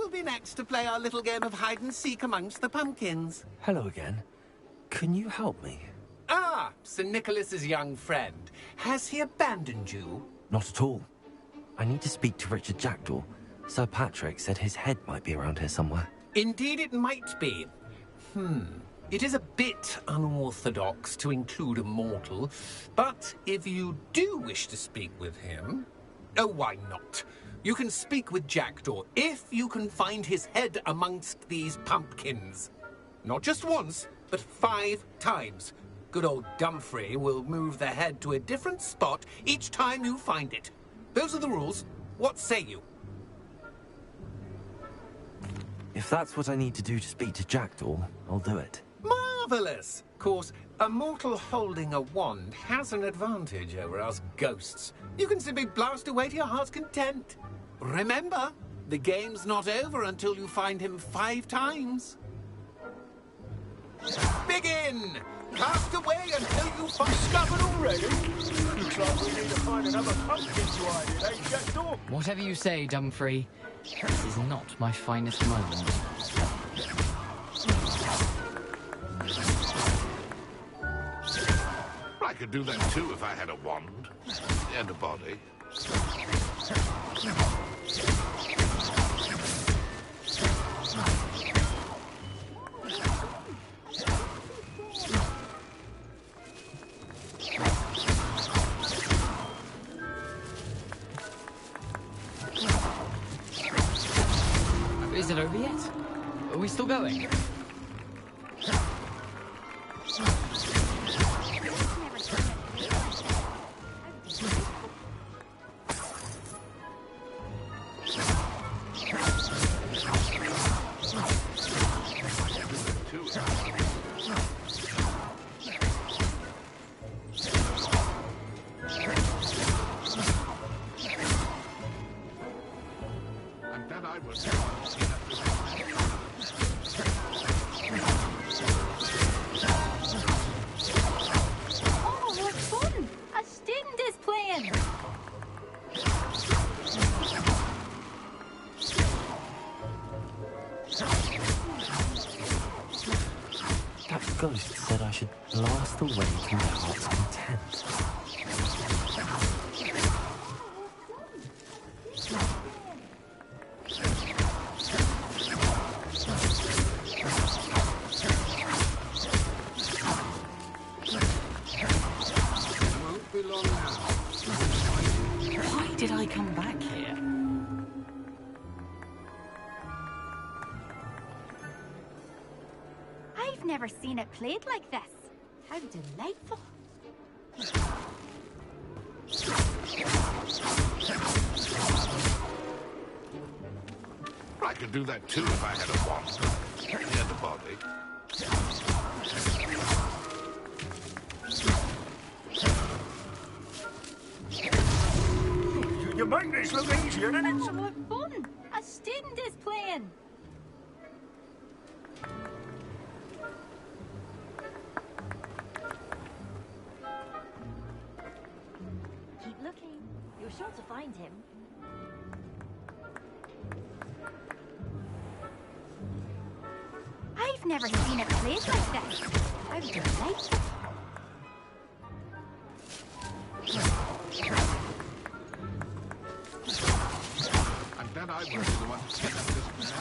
will be next to play our little game of hide-and-seek amongst the pumpkins. Hello again. Can you help me? Ah, Sir Nicholas's young friend. Has he abandoned you? Not at all. I need to speak to Richard Jackdaw. Sir Patrick said his head might be around here somewhere. Indeed it might be. It is a bit unorthodox to include a mortal, but if you do wish to speak with him... Oh, why not? You can speak with Jackdaw if you can find his head amongst these pumpkins. Not just once, but 5 times. Good old Dumfrey will move the head to a different spot each time you find it. Those are the rules. What say you? If that's what I need to do to speak to Jackdaw, I'll do it. Marvellous! Of course, a mortal holding a wand has an advantage over us ghosts. You can simply blast away to your heart's content. Remember, the game's not over until you find him 5 times. Begin! Cast away until you find... Discovered already? Looks like we need to find another pumpkin to hide in, eh, Jackdaw? Whatever you say, Dumfrey. This is not my finest moment. I could do that too if I had a wand and a body. Is it over yet? Are we still going? Ghost said I should blast away to my heart's content. Won't be long now. Why did I come back here? I've never seen it played like this. How delightful. I could do that too if I had a wand and a body. You make this look easier than it's... Oh, what fun! A student is playing. Keep looking. You're sure to find him. I've never seen it played like this. How delightful. And then I was the one to set up this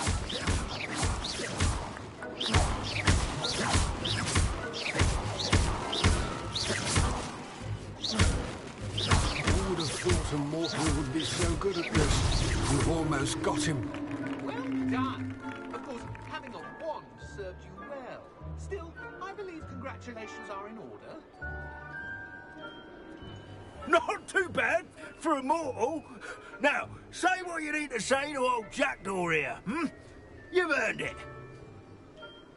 Who would have thought a mortal would be so good at this? You've almost got him. Well done. Of course, having a wand served you well. Still, I believe congratulations are in order. Not too bad for a mortal. Now, say what you need to say to old Jackdaw here, You've earned it.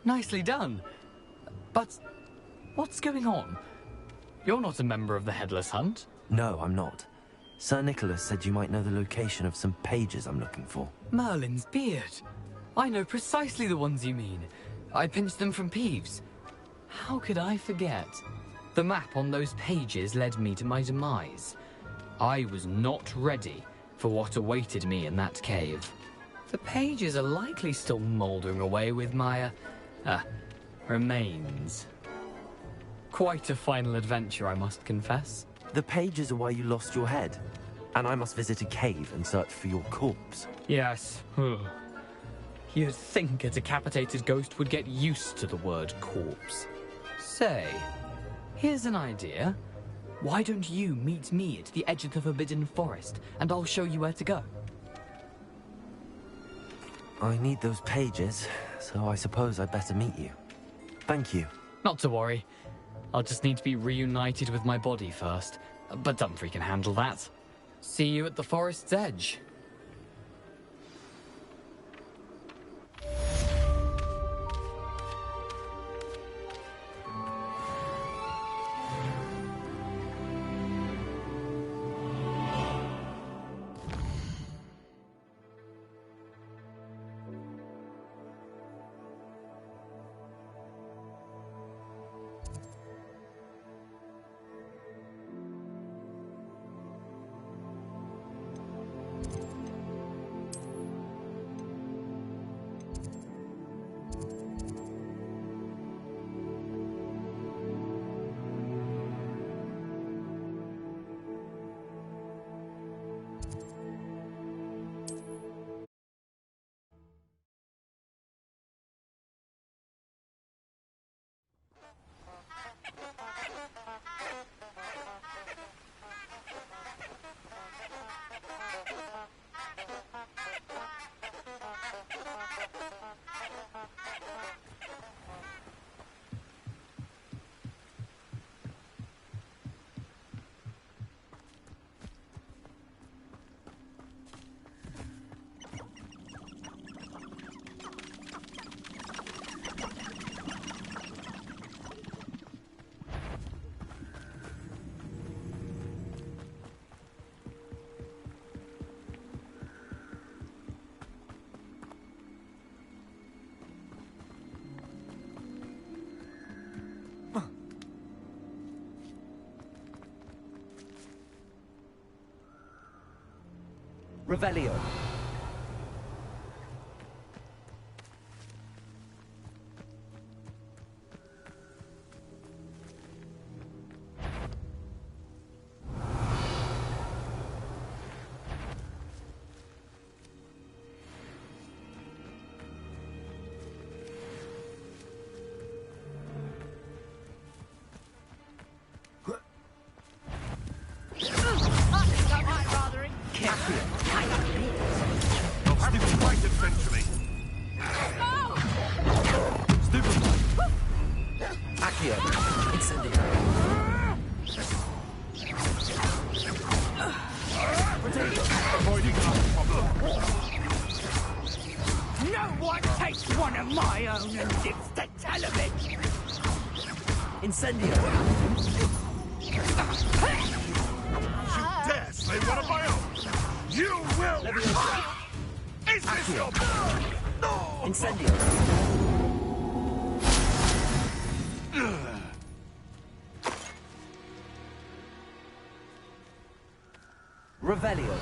Nicely done. But what's going on? You're not a member of the Headless Hunt. No, I'm not. Sir Nicholas said you might know the location of some pages I'm looking for. Merlin's beard. I know precisely the ones you mean. I pinched them from Peeves. How could I forget? The map on those pages led me to my demise. I was not ready for what awaited me in that cave. The pages are likely still mouldering away with my, remains. Quite a final adventure, I must confess. The pages are why you lost your head, and I must visit a cave and search for your corpse. Yes. You'd think a decapitated ghost would get used to the word corpse. Say, here's an idea. Why don't you meet me at the edge of the Forbidden Forest, and I'll show you where to go? I need those pages, so I suppose I'd better meet you. Thank you. Not to worry. I'll just need to be reunited with my body first. But Dumfries can handle that. See you at the forest's edge. Revelio. Incendio! You dare slay one of my own! You will! Is this your... No! Incendio! Revelio!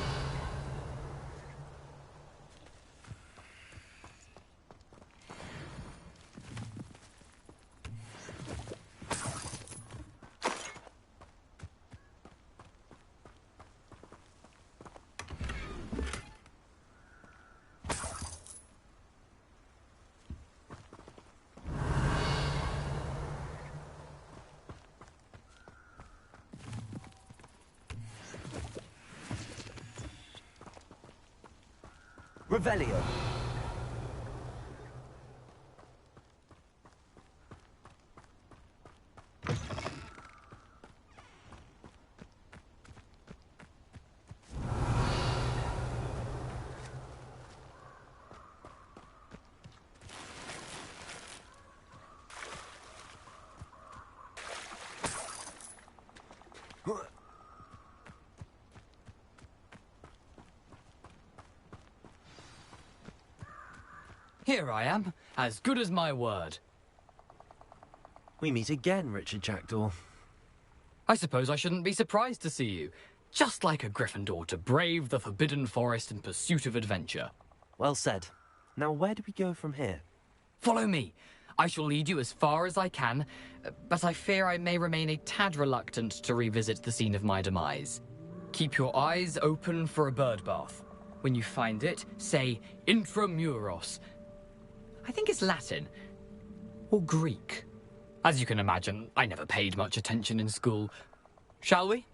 Revelio. Here I am, as good as my word. We meet again, Richard Jackdaw. I suppose I shouldn't be surprised to see you. Just like a Gryffindor to brave the Forbidden Forest in pursuit of adventure. Well said. Now where do we go from here? Follow me. I shall lead you as far as I can, but I fear I may remain a tad reluctant to revisit the scene of my demise. Keep your eyes open for a bird bath. When you find it, say intramuros. I think it's Latin. Or Greek. As you can imagine, I never paid much attention in school. Shall we?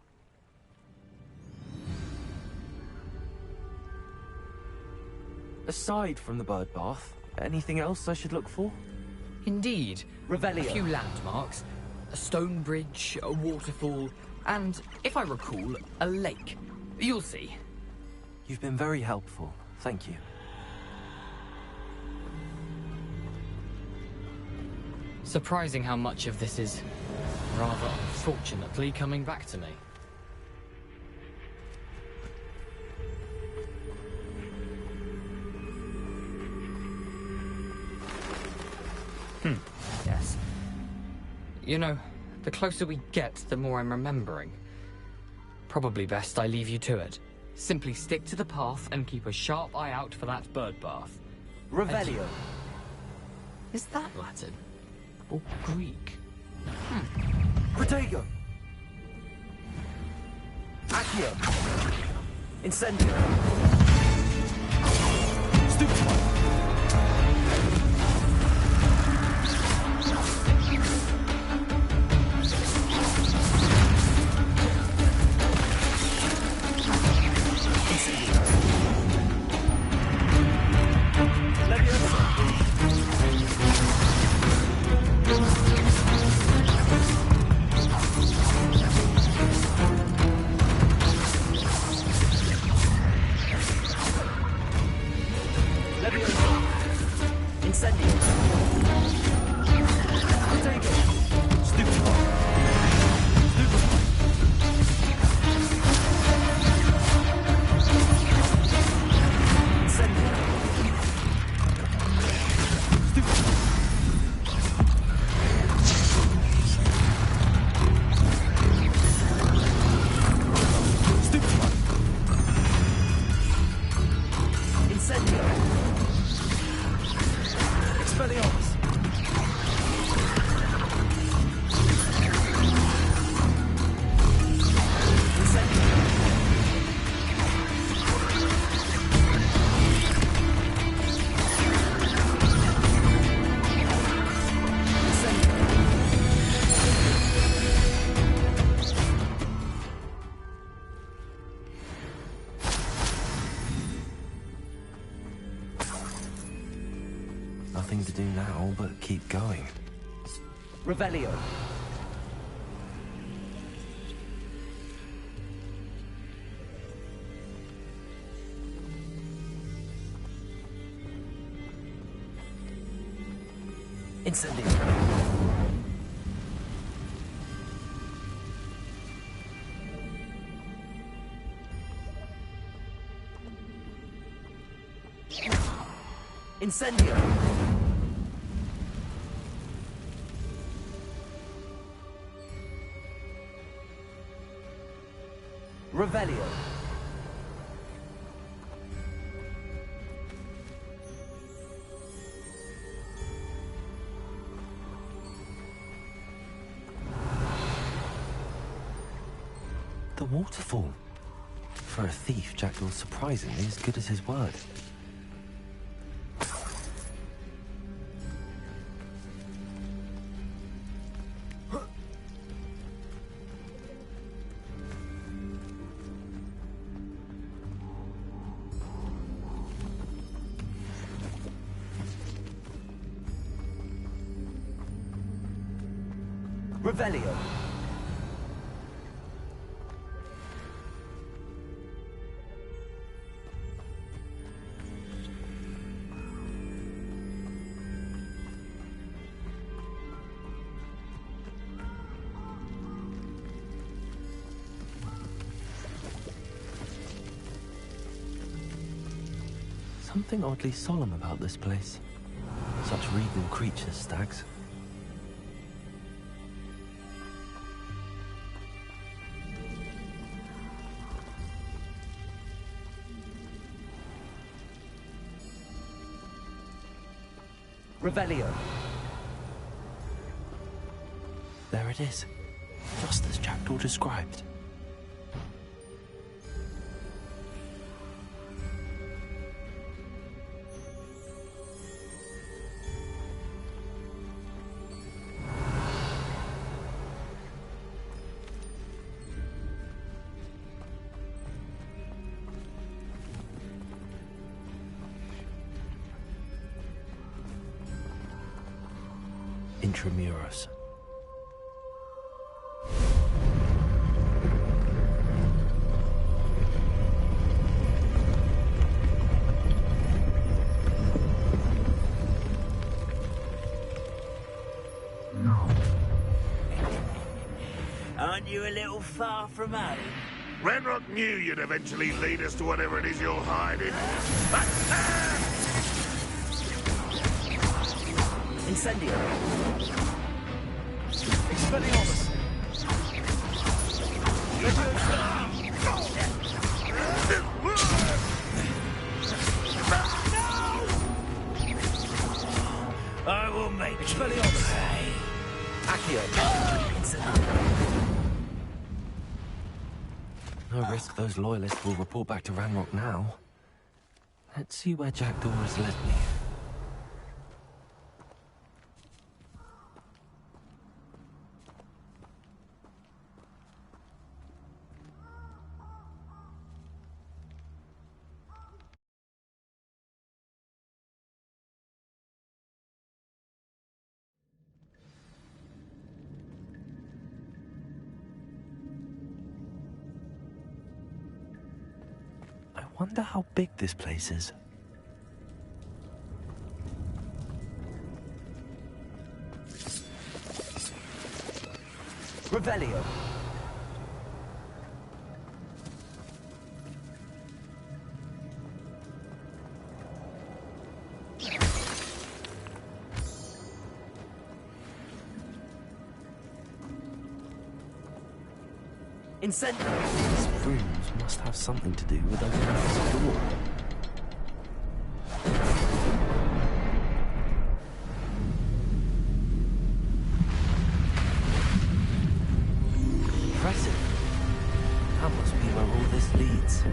Aside from the bird bath, anything else I should look for? Indeed. Revelio. A few landmarks. A stone bridge, a waterfall, and, if I recall, a lake. You'll see. You've been very helpful. Thank you. Surprising how much of this is, rather unfortunately, coming back to me. Yes. You know, the closer we get, the more I'm remembering. Probably best I leave you to it. Simply stick to the path and keep a sharp eye out for that bird bath. Revelio. Is that Latin? Or Greek? Protego. Accio. Incendio. Stupefy. Nothing to do now but keep going. Revelio. Incendio. Incendio. Revelio. The waterfall. For a thief, Jackdaw's surprisingly as good as his word. Revelio. Something oddly solemn about this place. Such regal creatures, stags. Revelio. There it is. Just as Jackdaw described. Intramuros. Aren't you a little far from home? Renrock knew you'd eventually lead us to whatever it is you're hiding. Incendio. Expelliarmus. I will make Expelliarmus. Accio. No risk those loyalists will report back to Ranrock now. Let's see where Jackdaw has led me. I wonder how big this place is. Revelio. Incendio. These rooms must have something to do with opening this door. Impressive. That must be where all this leads.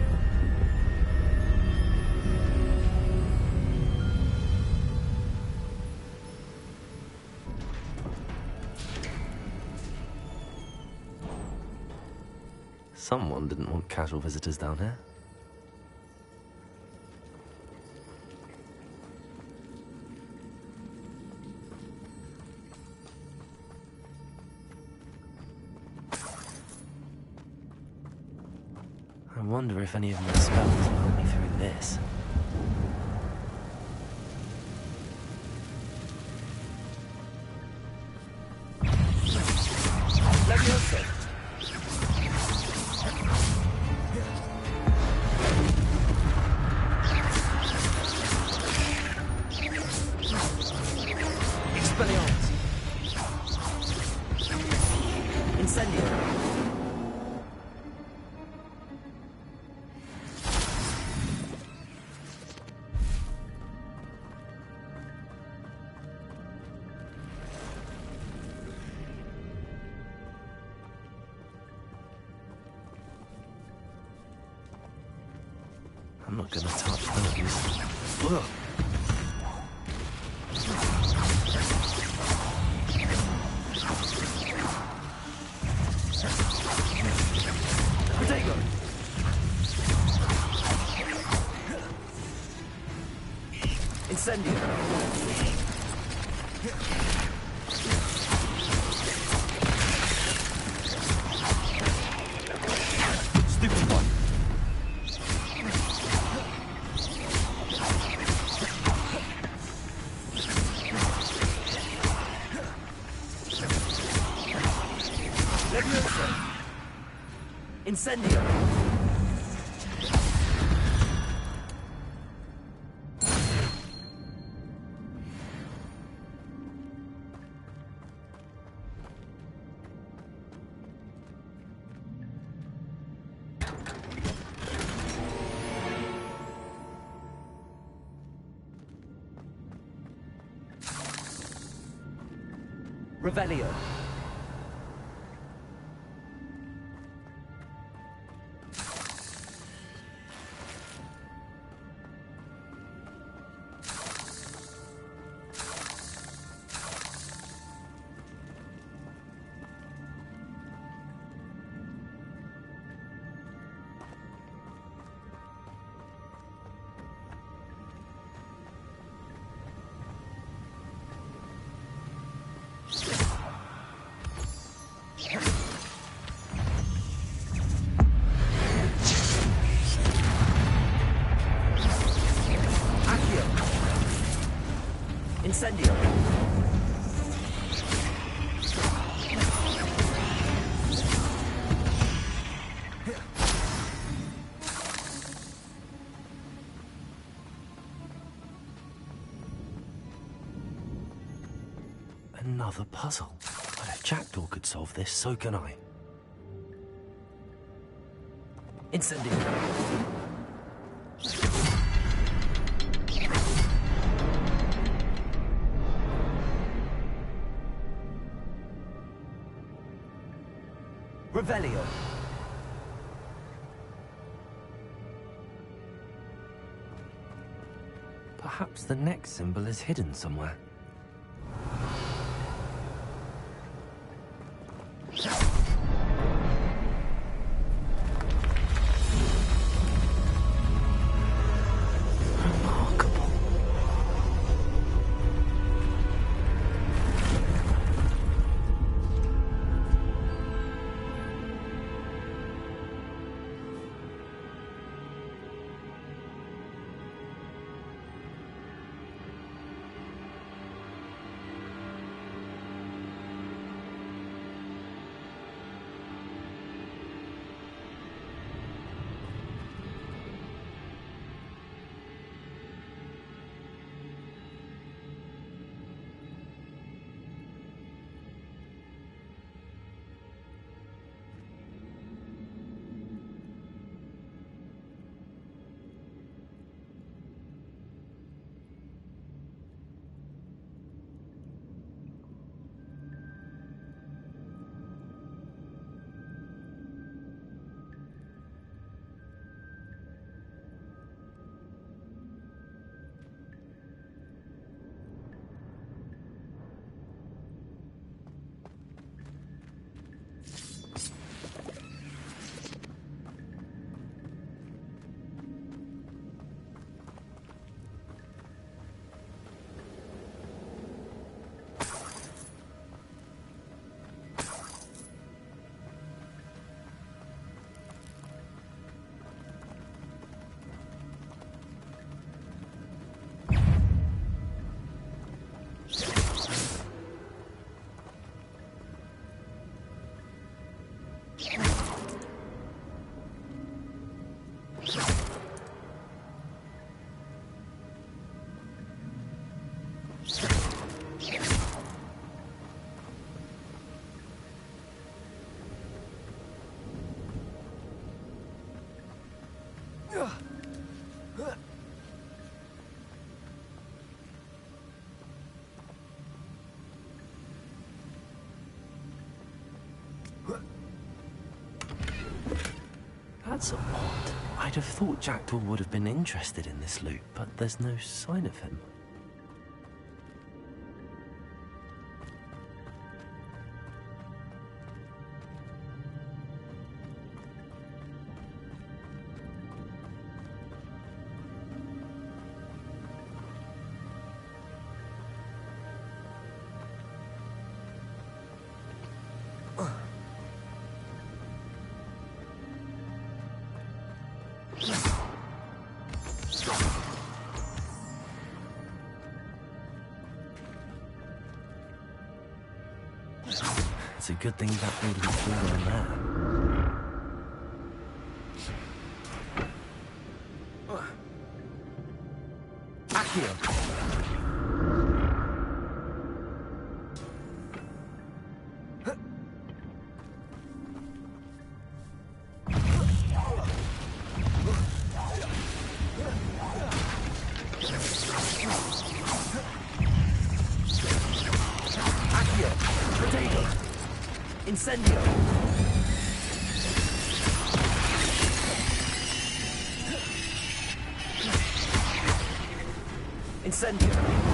Someone didn't want casual visitors down here. I wonder if any of my spells will help me through this. Leviosa. Expelliarmus. Incendio. I'm not gonna touch those. Ugh. Protego. Incendio. Stupid one. Leviosa. Incendio. Revelio. Incendio. Another puzzle. But if Jackdaw could solve this, so can I. Incendio. Revelio. Perhaps the next symbol is hidden somewhere. Remarkable. That's odd. I'd have thought Jackdaw would have been interested in this loot, but there's no sign of him. It's a good thing that would have fallen there. Accio. Incendio! Incendio!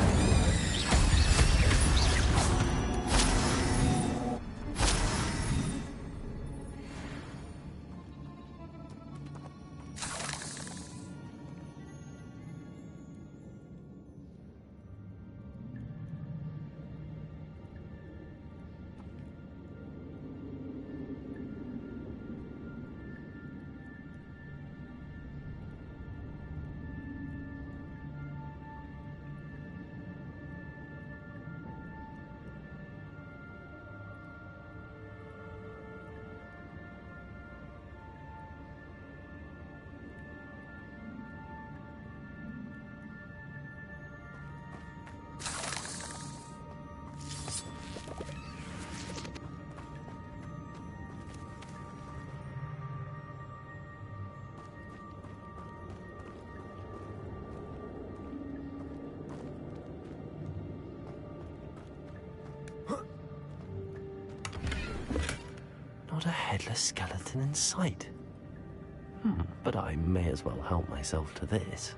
Not a headless skeleton in sight. But I may as well help myself to this.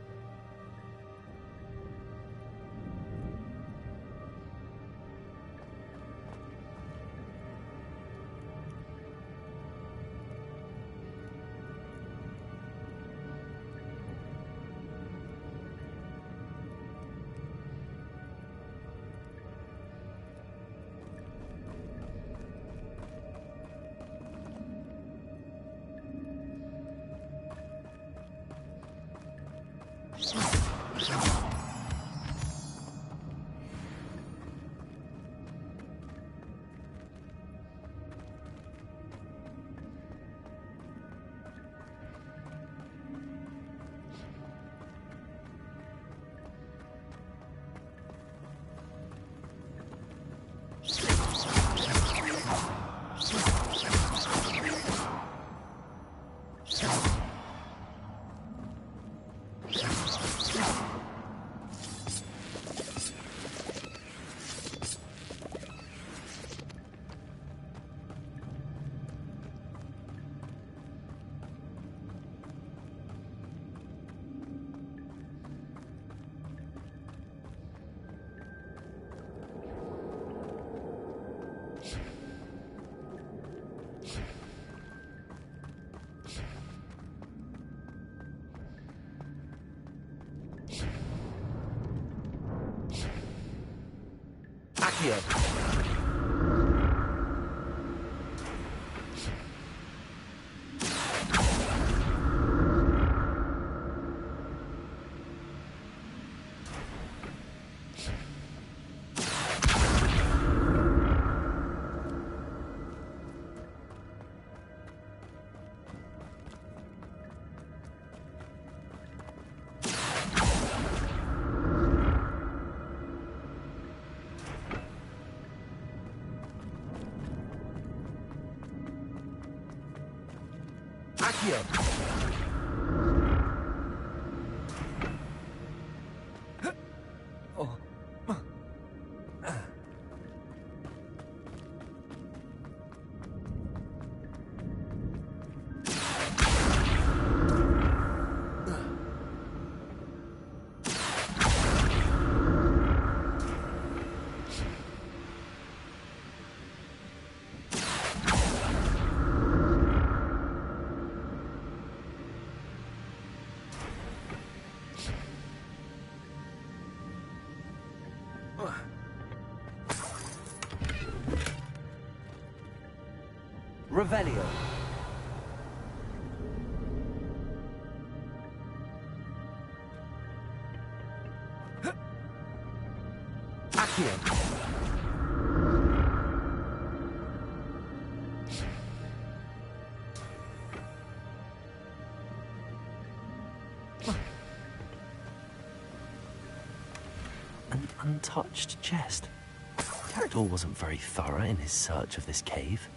Accio! Revelio. Accio. An untouched chest. Jackdaw wasn't very thorough in his search of this cave.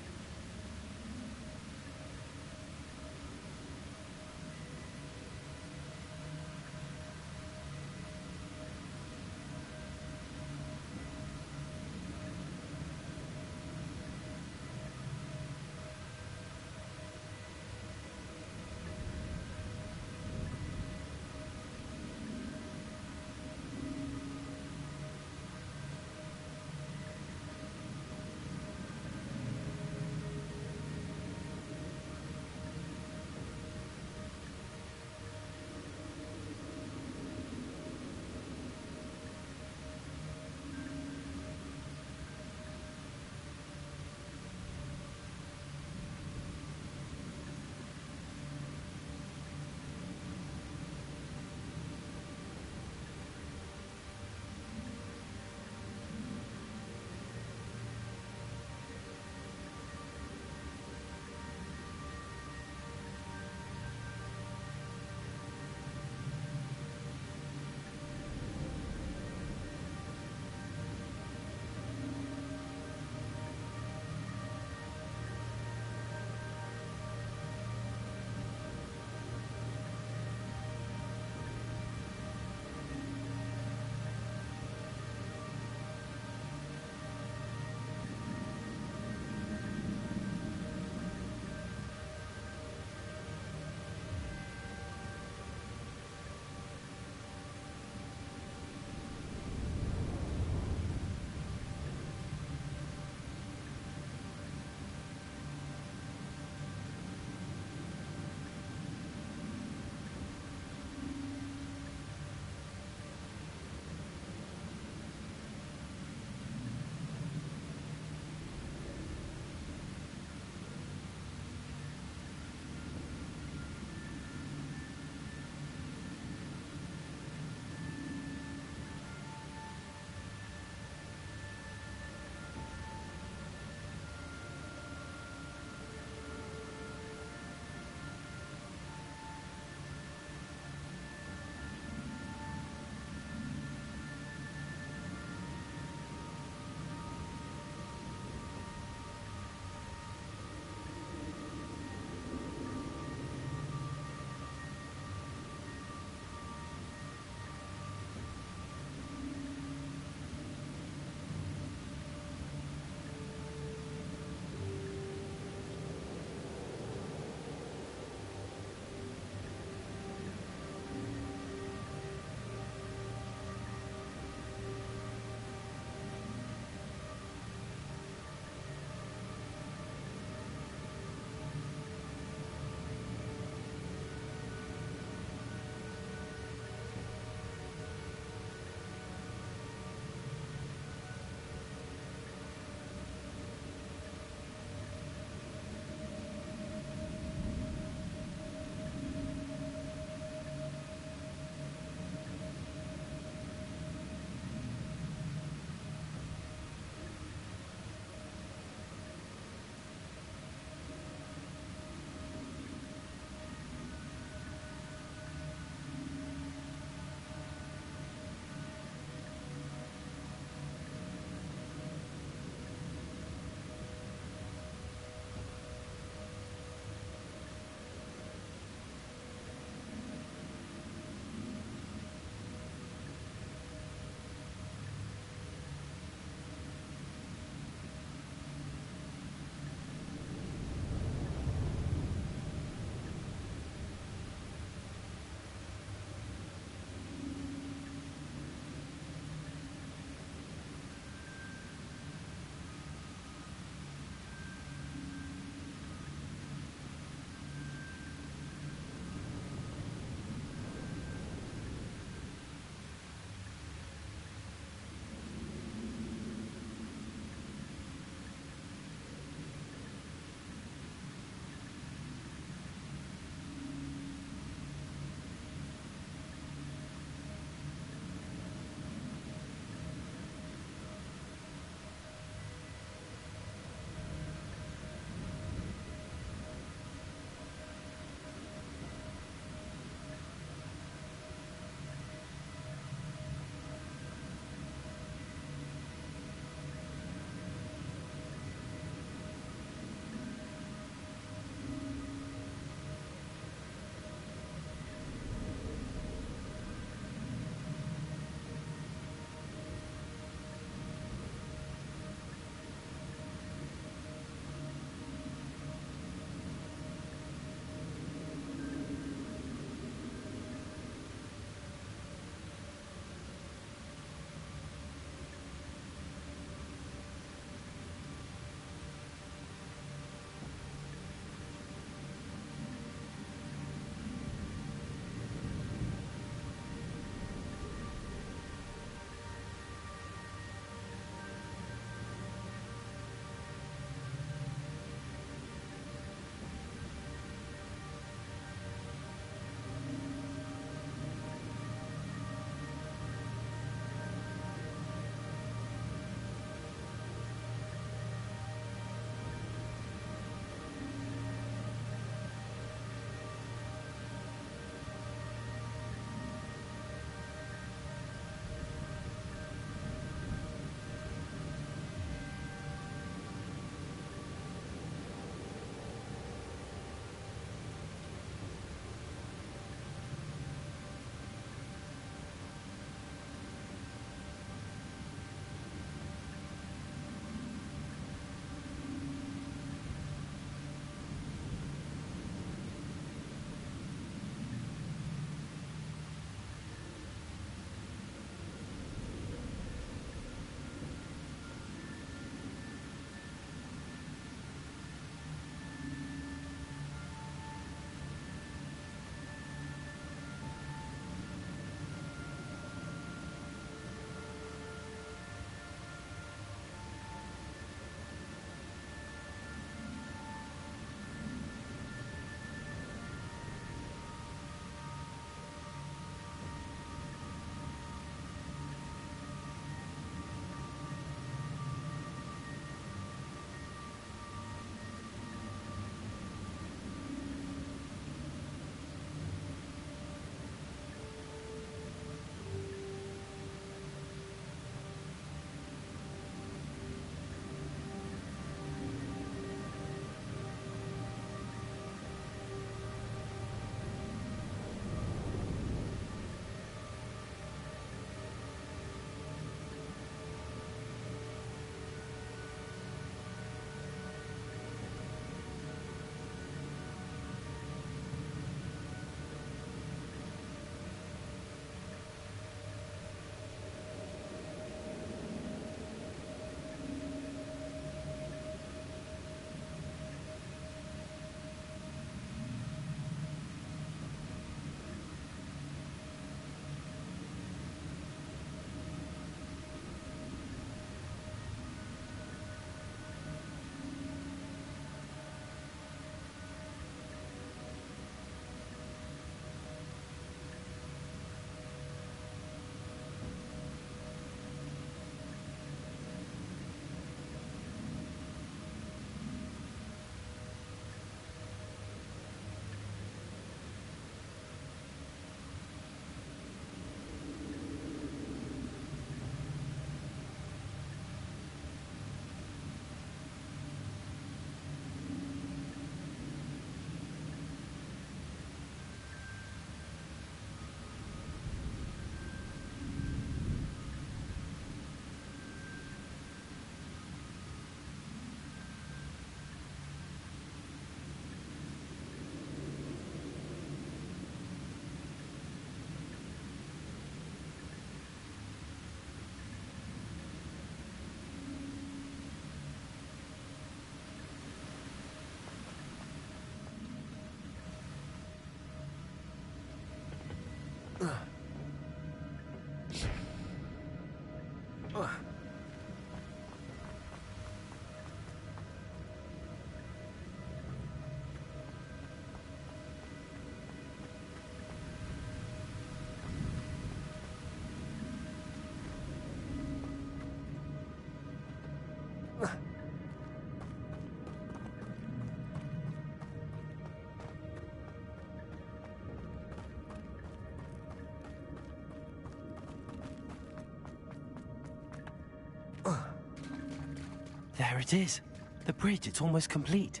There it is. The bridge, it's almost complete.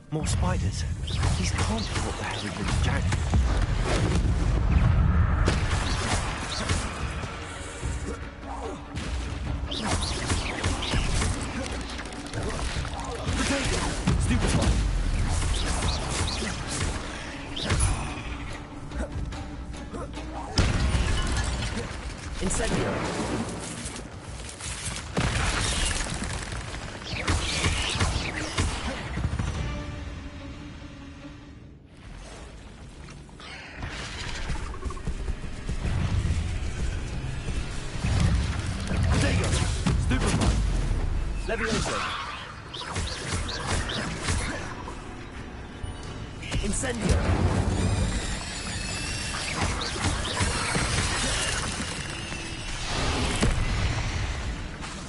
More spiders. These can't be what the hell he did to Jack. Stupid one. Incendio. Levioso. Incendio.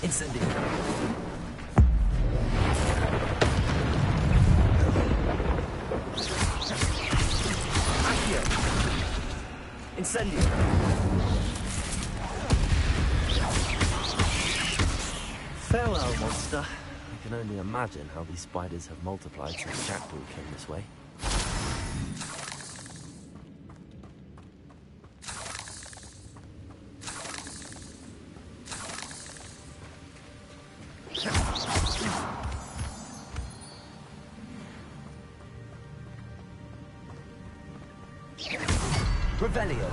Incendio. Accio. Incendio. Farewell, monster. I can only imagine how these spiders have multiplied since Jackdaw came this way. Revelio.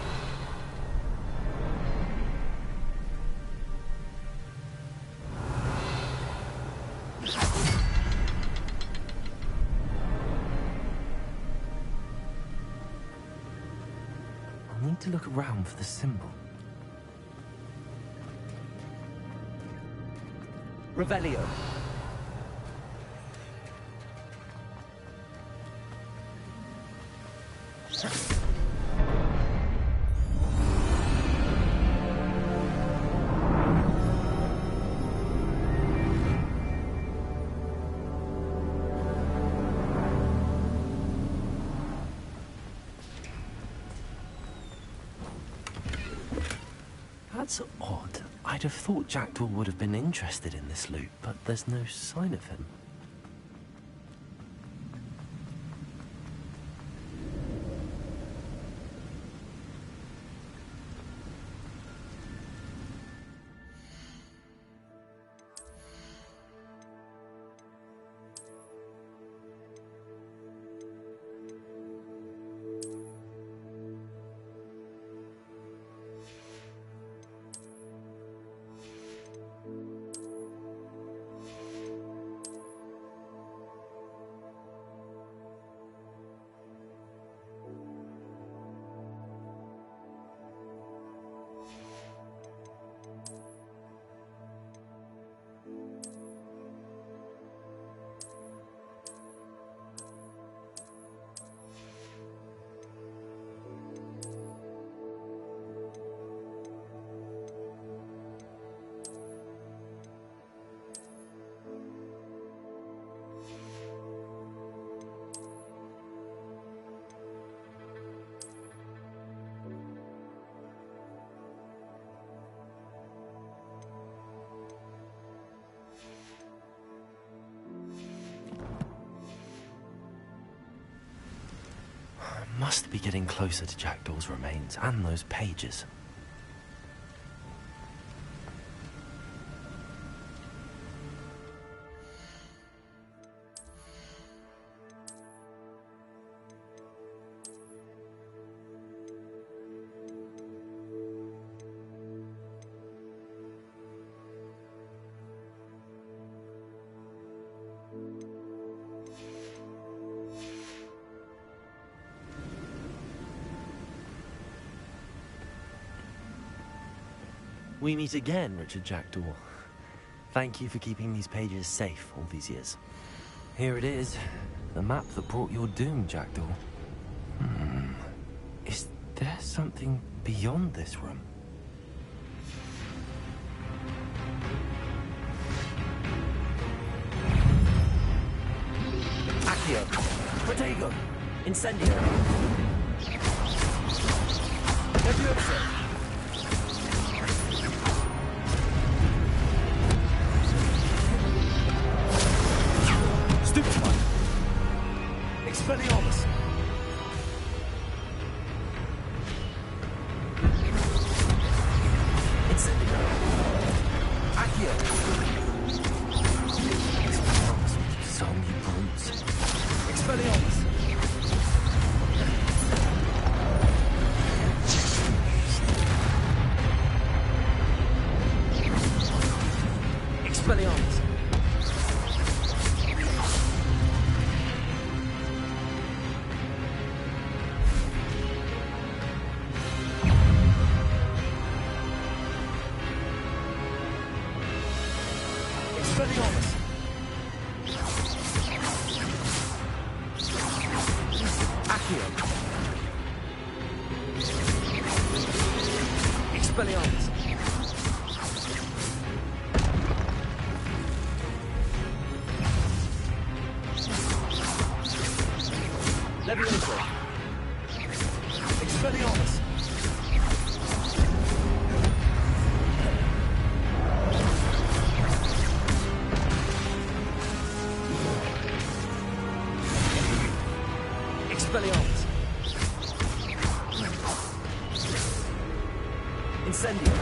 I need to look around for the symbol. Revelio. That's odd. I'd have thought Jackdaw would have been interested in this loot, but there's no sign of him. Must be getting closer to Jackdaw's remains and those pages. We meet again, Richard Jackdaw. Thank you for keeping these pages safe all these years. Here it is. The map that brought your doom, Jackdaw. Is there something beyond this room? Accio. Protego. Incendio. Leviosa. Stupefy. Expelliarmus. Incendio. Accio. Expelliarmus. Zombie brutes. Expelliarmus. Expelliarmus. Expelliarmus. Accio. Expelliarmus. Leviosa. Expelliarmus. Expelliarmus. Incendio.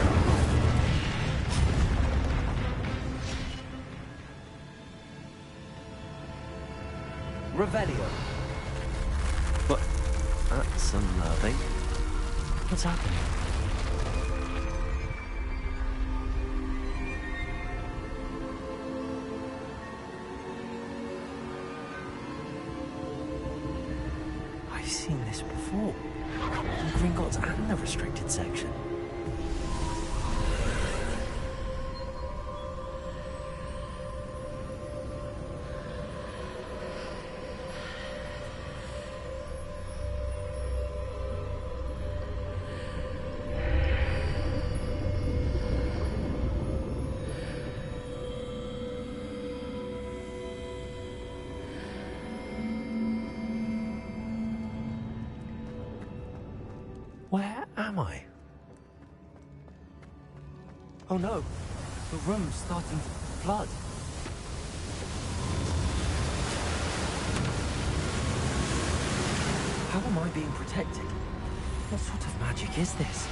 Revelio. But that's unnerving. What's happening? I've seen this before. The Gringotts and the restricted section. Where am I? Oh no, the room's starting to flood. How am I being protected? What sort of magic is this?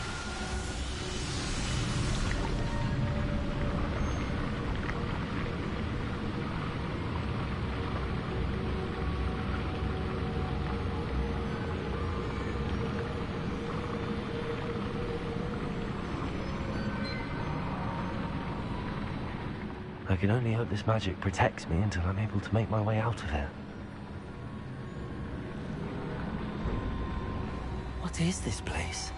I can only hope this magic protects me until I'm able to make my way out of here. What is this place?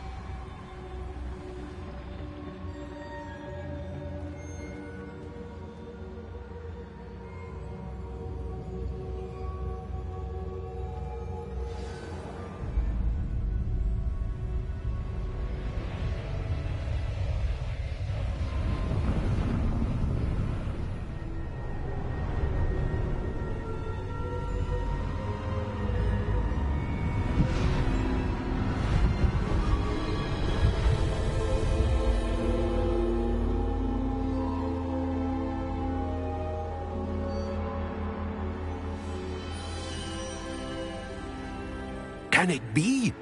Can it be?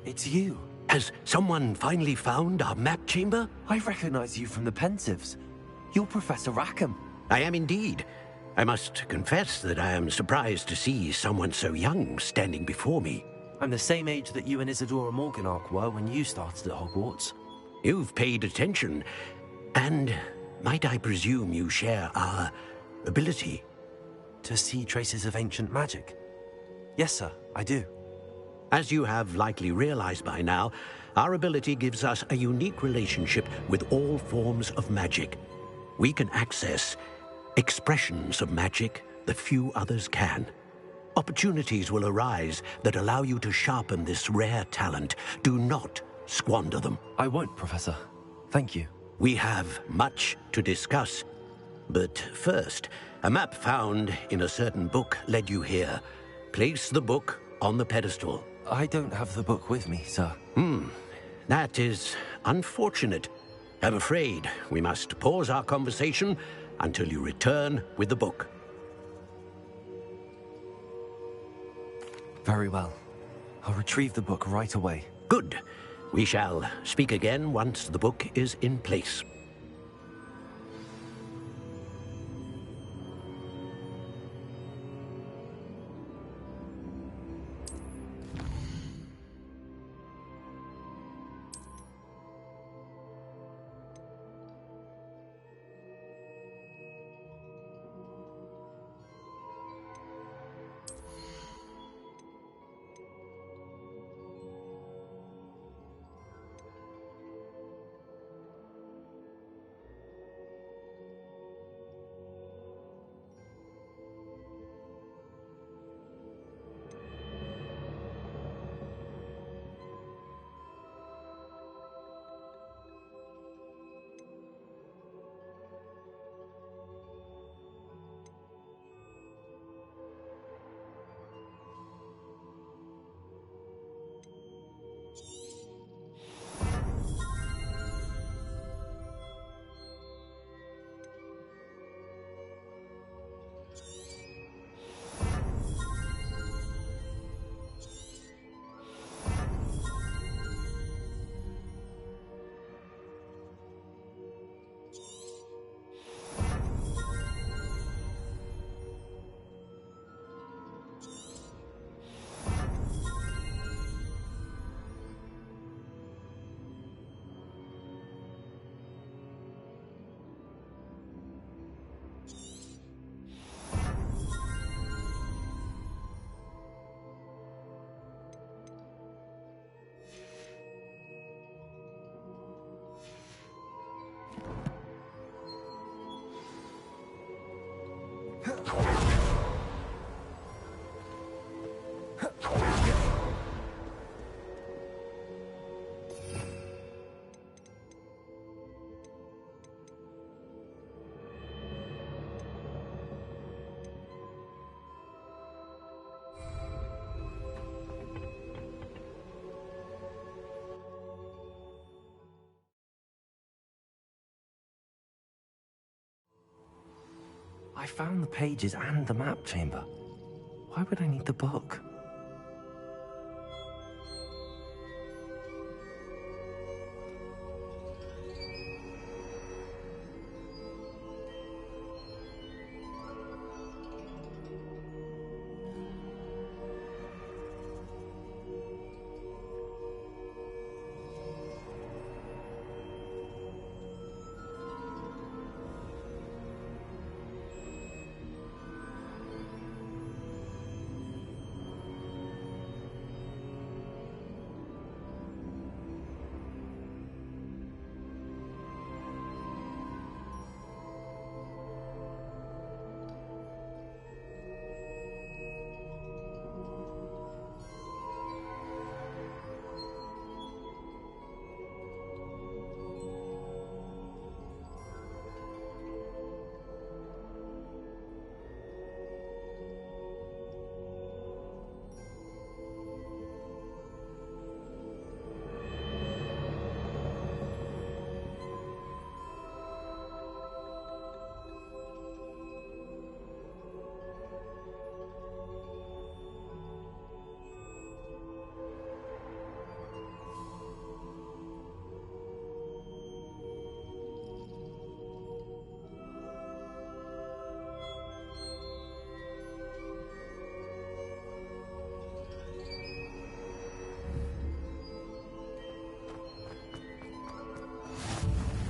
It's you. Has someone finally found our map chamber? I recognize you from the Pensives. You're Professor Rackham. I am indeed. I must confess that I am surprised to see someone so young standing before me. I'm the same age that you and Isadora Morganach were when you started at Hogwarts. You've paid attention. And might I presume you share our ability? To see traces of ancient magic? Yes, sir, I do. As you have likely realized by now, our ability gives us a unique relationship with all forms of magic. We can access expressions of magic that few others can. Opportunities will arise that allow you to sharpen this rare talent. Do not squander them. I won't, Professor. Thank you. We have much to discuss. But first, a map found in a certain book led you here. Place the book on the pedestal. I don't have the book with me, sir. That is unfortunate. I'm afraid we must pause our conversation until you return with the book. Very well. I'll retrieve the book right away. Good. We shall speak again once the book is in place. I found the pages and the map chamber. Why would I need the book?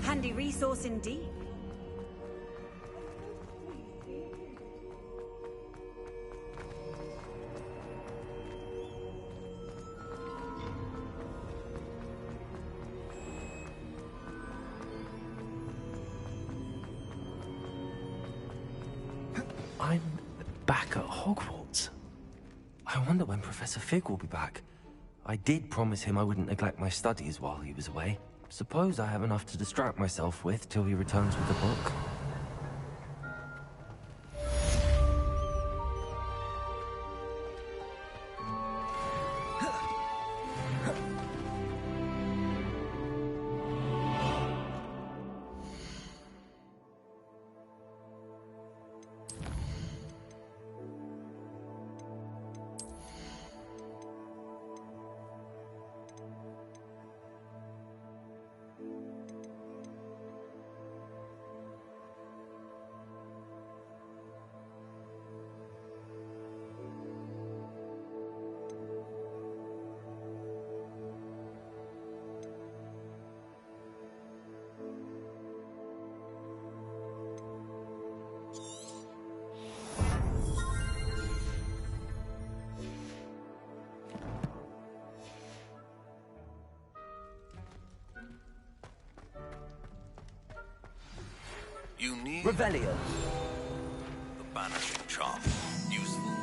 Handy resource indeed. I'm back at Hogwarts. I wonder when Professor Fig will be back. I did promise him I wouldn't neglect my studies while he was away. Suppose I have enough to distract myself with till he returns with the book. You need Revelio. the banishing charm. Useful.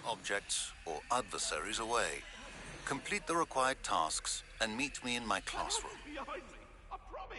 objects, or adversaries away. Complete the required tasks and meet me in my classroom. Behind me, I promise.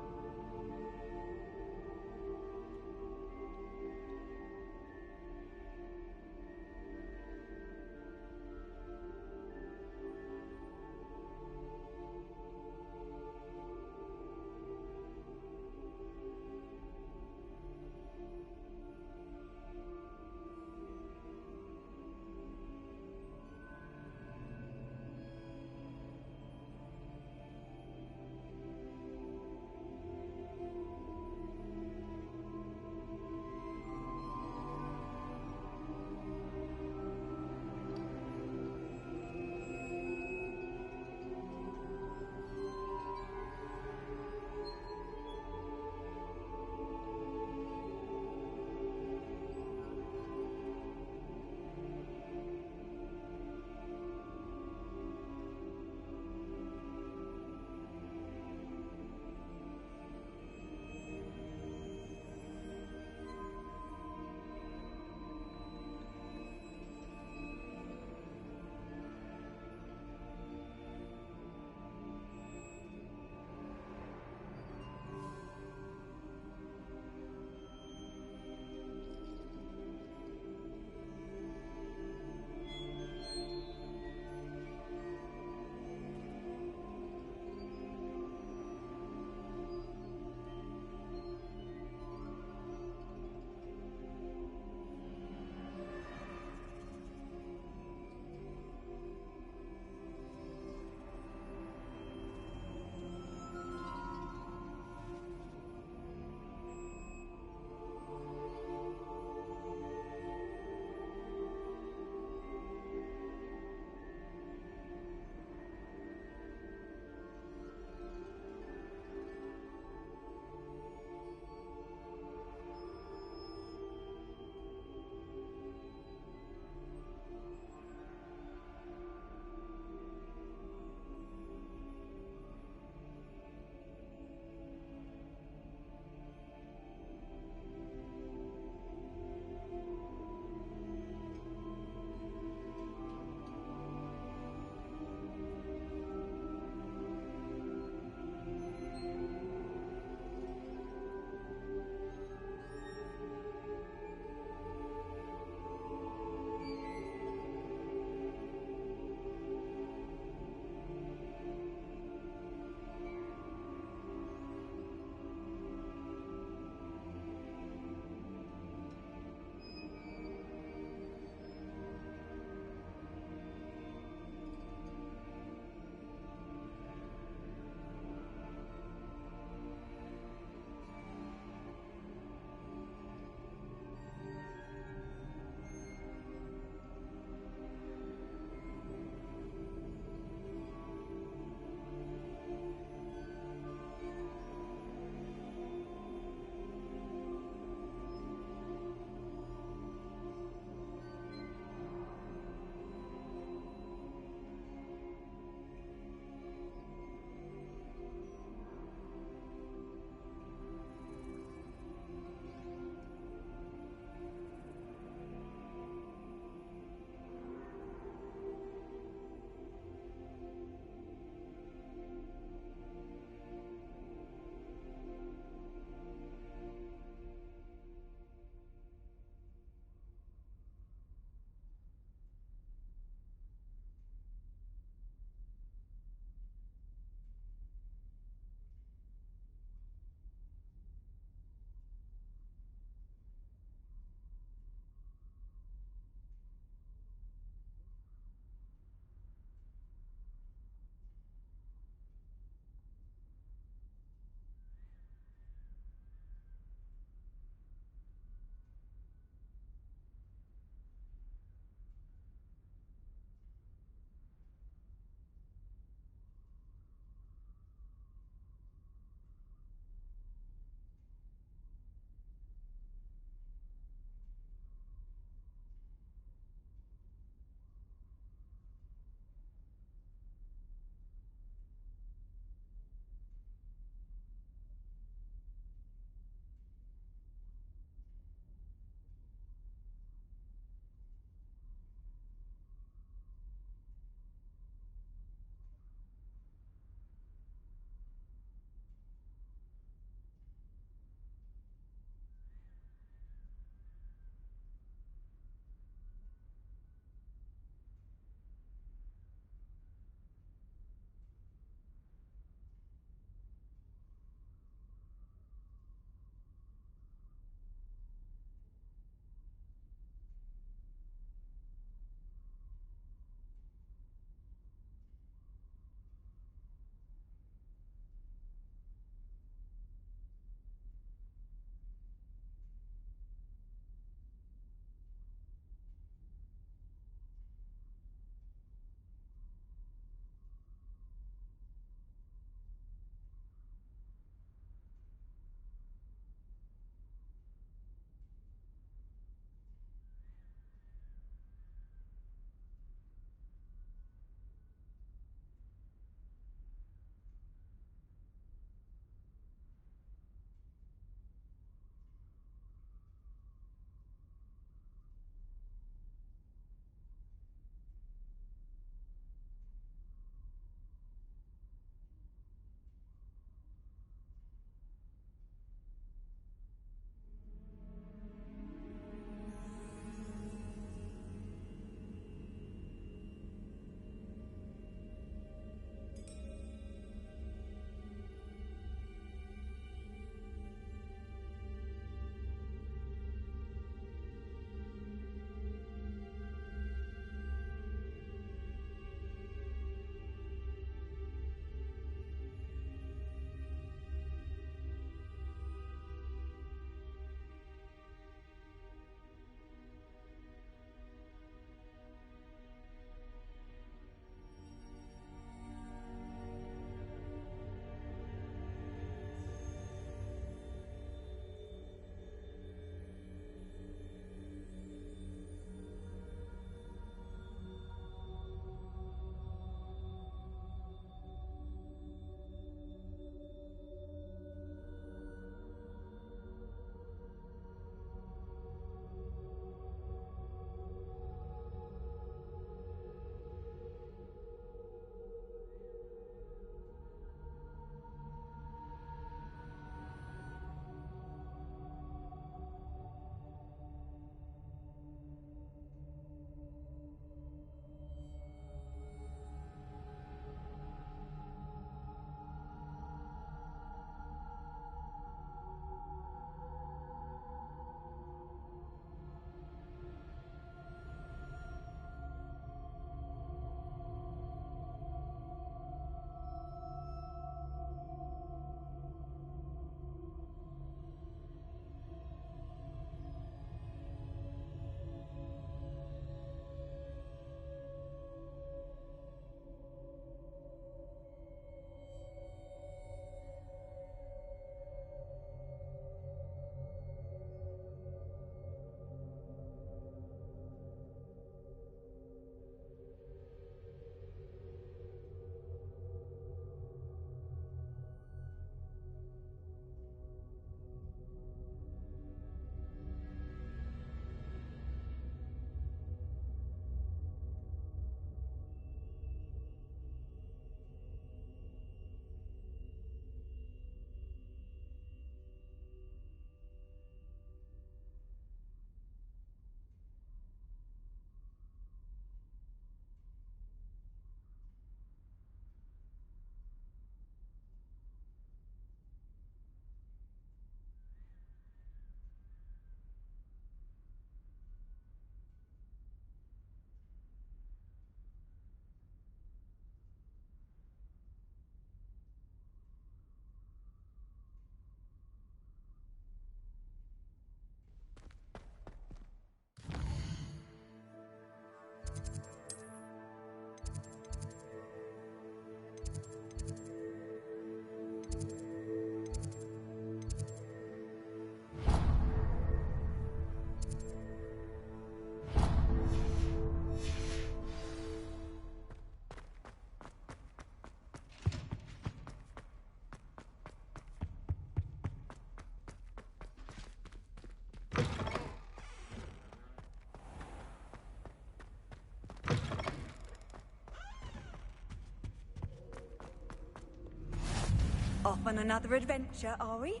Off on another adventure, are we?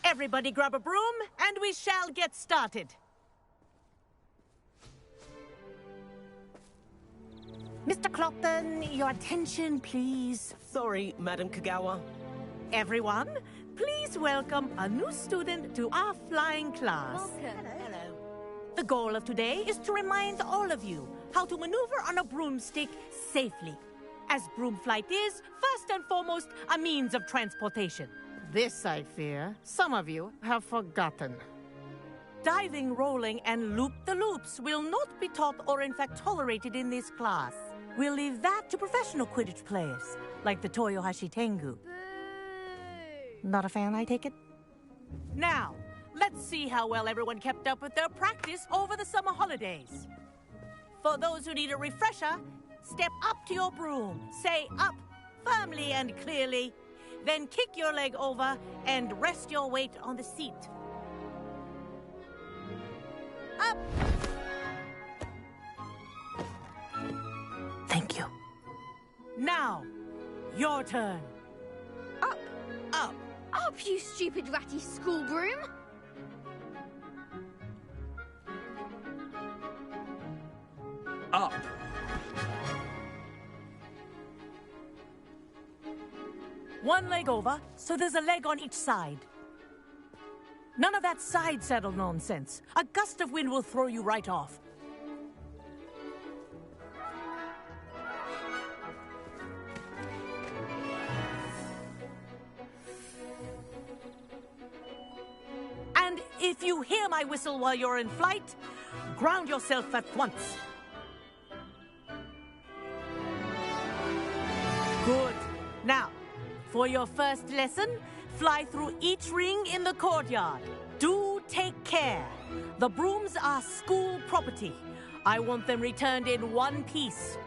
Everybody grab a broom, and we shall get started. Mr. Clopton, your attention, please. Sorry, Madam Kagawa. Everyone, please welcome a new student to our flying class. Welcome. Hello. The goal of today is to remind all of you how to maneuver on a broomstick safely, as broom flight is, first and foremost, a means of transportation. This, I fear, some of you have forgotten. Diving, rolling, and loop-the-loops will not be taught or in fact tolerated in this class. We'll leave that to professional Quidditch players, like the Toyohashi Tengu. Not a fan, I take it? Now, let's see how well everyone kept up with their practice over the summer holidays. For those who need a refresher, step up to your broom, say up firmly and clearly, then kick your leg over and rest your weight on the seat. Up! Thank you. Now, your turn. Up! Up! Up, you stupid ratty school broom! Up! One leg over, so there's a leg on each side. None of that side saddle nonsense. A gust of wind will throw you right off. And if you hear my whistle while you're in flight, ground yourself at once. Good. Now, for your first lesson, fly through each ring in the courtyard. Do take care. The brooms are school property. I want them returned in one piece.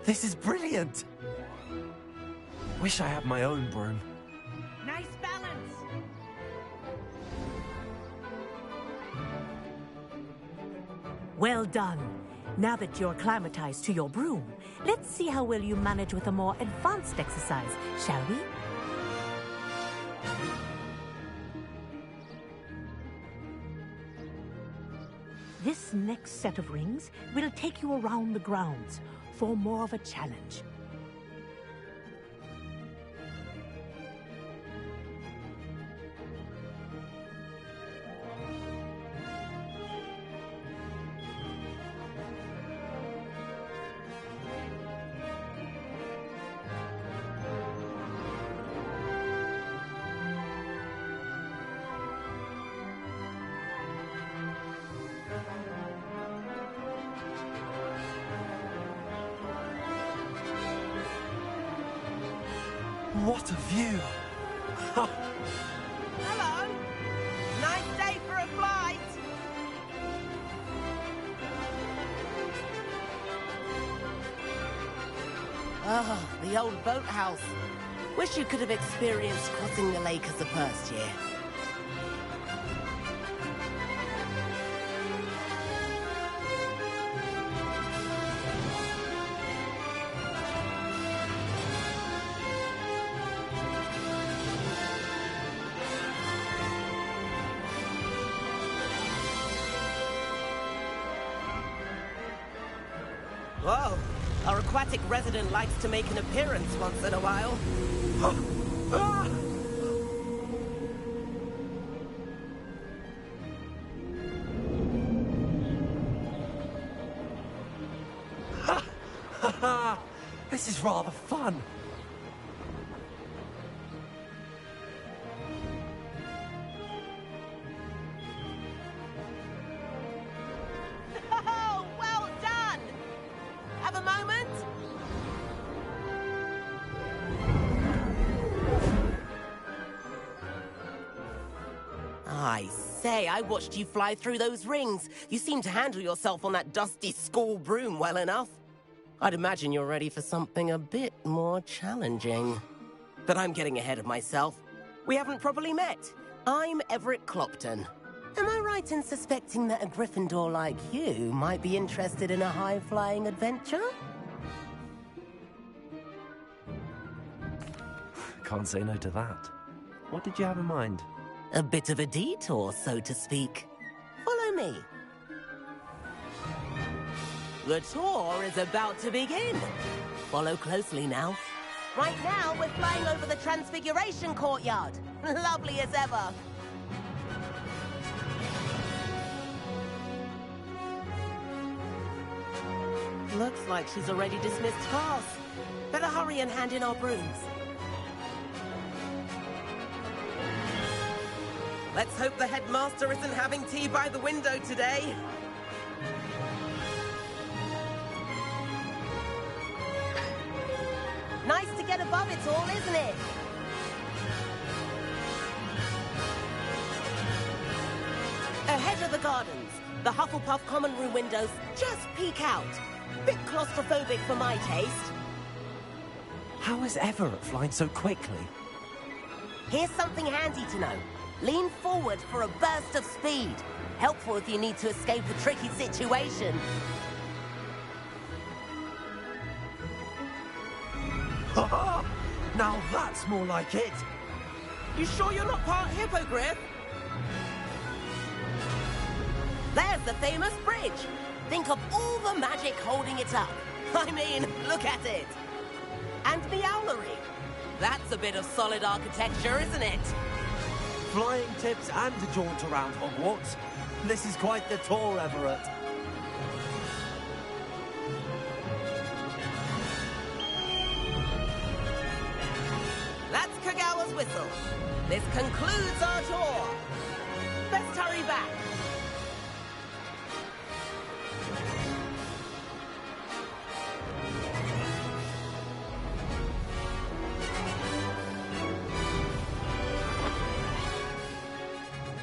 This is brilliant! Wish I had my own broom. Nice balance! Well done. Now that you're acclimatized to your broom, let's see how well you manage with a more advanced exercise, shall we? This next set of rings will take you around the grounds for more of a challenge. What a view! Hello! Nice day for a flight! Oh, the old boathouse. Wish you could have experienced crossing the lake as the first year. Whoa, our aquatic resident likes to make an appearance once in a while. This is rather fun. Oh, well done! Have a moment? I say, I watched you fly through those rings. You seem to handle yourself on that dusty school broom well enough. I'd imagine you're ready for something a bit more challenging. But I'm getting ahead of myself. We haven't properly met. I'm Everett Clopton. Am I right in suspecting that a Gryffindor like you might be interested in a high-flying adventure? Can't say no to that. What did you have in mind? A bit of a detour, so to speak. Follow me. The tour is about to begin. Follow closely now. Right now, we're flying over the Transfiguration Courtyard. Lovely as ever. Looks like she's already dismissed class. Better hurry and hand in our brooms. Let's hope the headmaster isn't having tea by the window today. Nice to get above it all, isn't it? Ahead of the gardens, the Hufflepuff common room windows just peek out. Bit claustrophobic for my taste. How is Everett flying so quickly? Here's something handy to know. Lean forward for a burst of speed. Helpful if you need to escape a tricky situation. Now that's more like it. You sure you're not part hippogriff? There's the famous bridge. Think of all the magic holding it up. I mean, look at it. And the owlery. That's a bit of solid architecture, isn't it? Flying tips and a jaunt around Hogwarts. This is quite the tour, Everett. That's Kagawa's whistle. This concludes our tour. Best hurry back.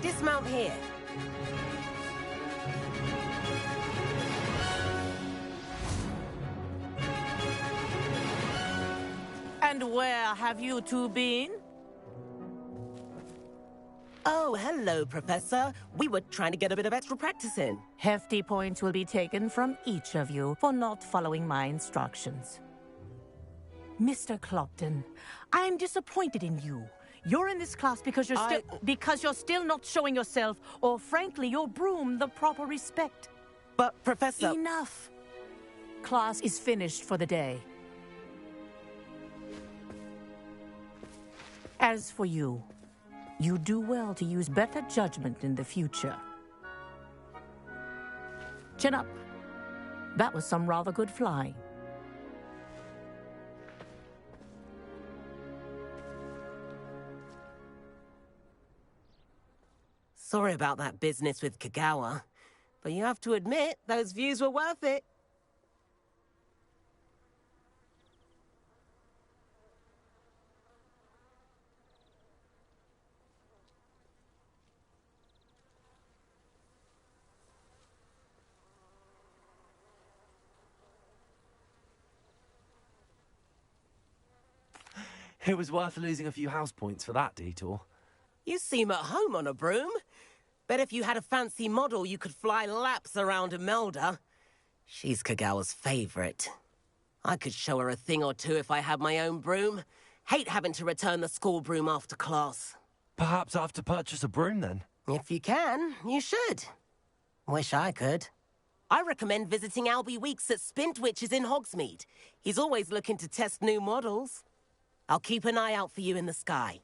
Dismount here. And where have you two been? Oh, hello, Professor. We were trying to get a bit of extra practice in. Hefty points will be taken from each of you for not following my instructions. Mr. Clopton, I'm disappointed in you. You're in this class because you're still not showing yourself, or frankly, your broom the proper respect. But, Professor... Enough. Class is finished for the day. As for you, you do well to use better judgment in the future. Chin up. That was some rather good flying. Sorry about that business with Kagawa, but you have to admit, those views were worth it. It was worth losing a few house points for that detour. You seem at home on a broom. Bet if you had a fancy model, you could fly laps around Imelda. She's Kagawa's favorite. I could show her a thing or two if I had my own broom. Hate having to return the school broom after class. Perhaps I have to purchase a broom then? If you can, you should. Wish I could. I recommend visiting Albie Weeks at Spintwitches in Hogsmeade. He's always looking to test new models. I'll keep an eye out for you in the sky.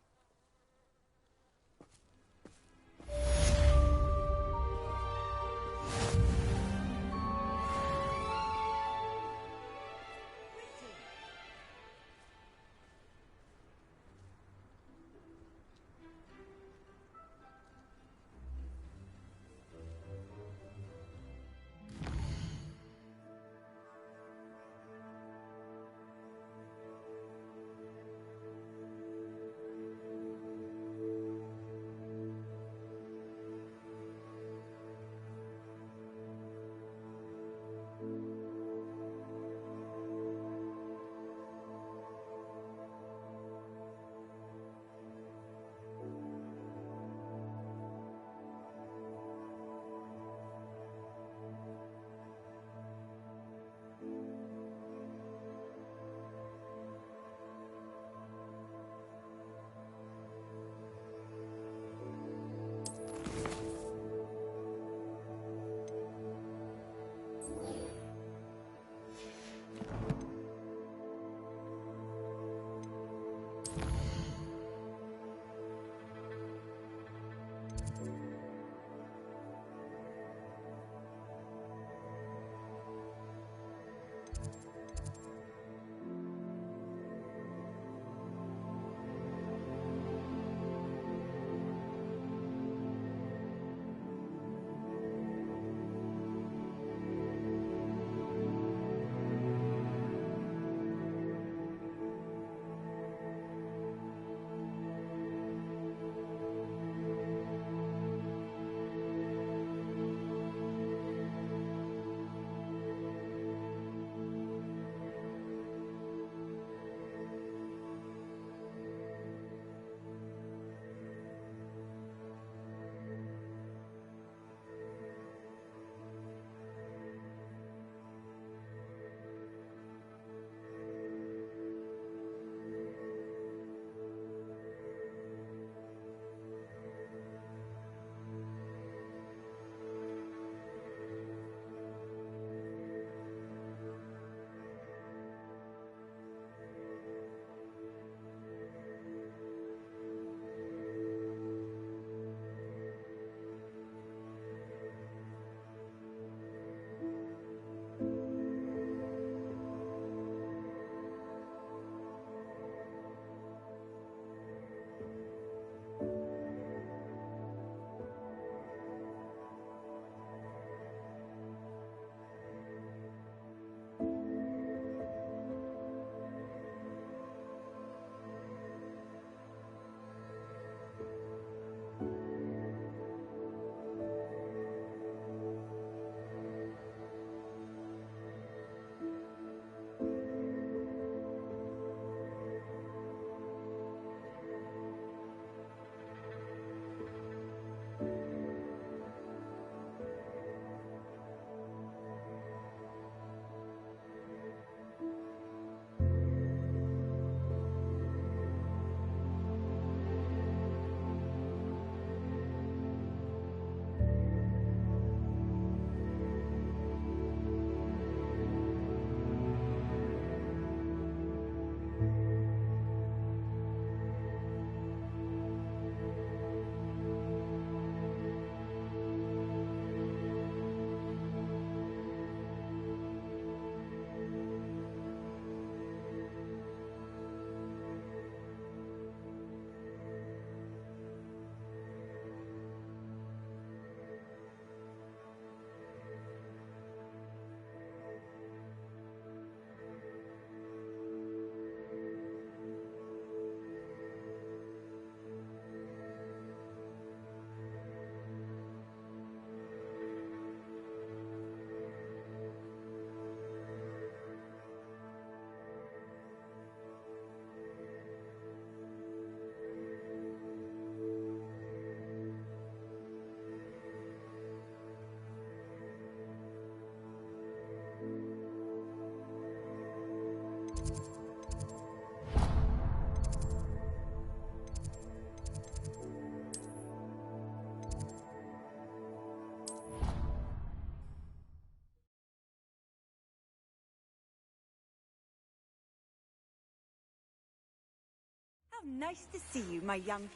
nice to see you, my young...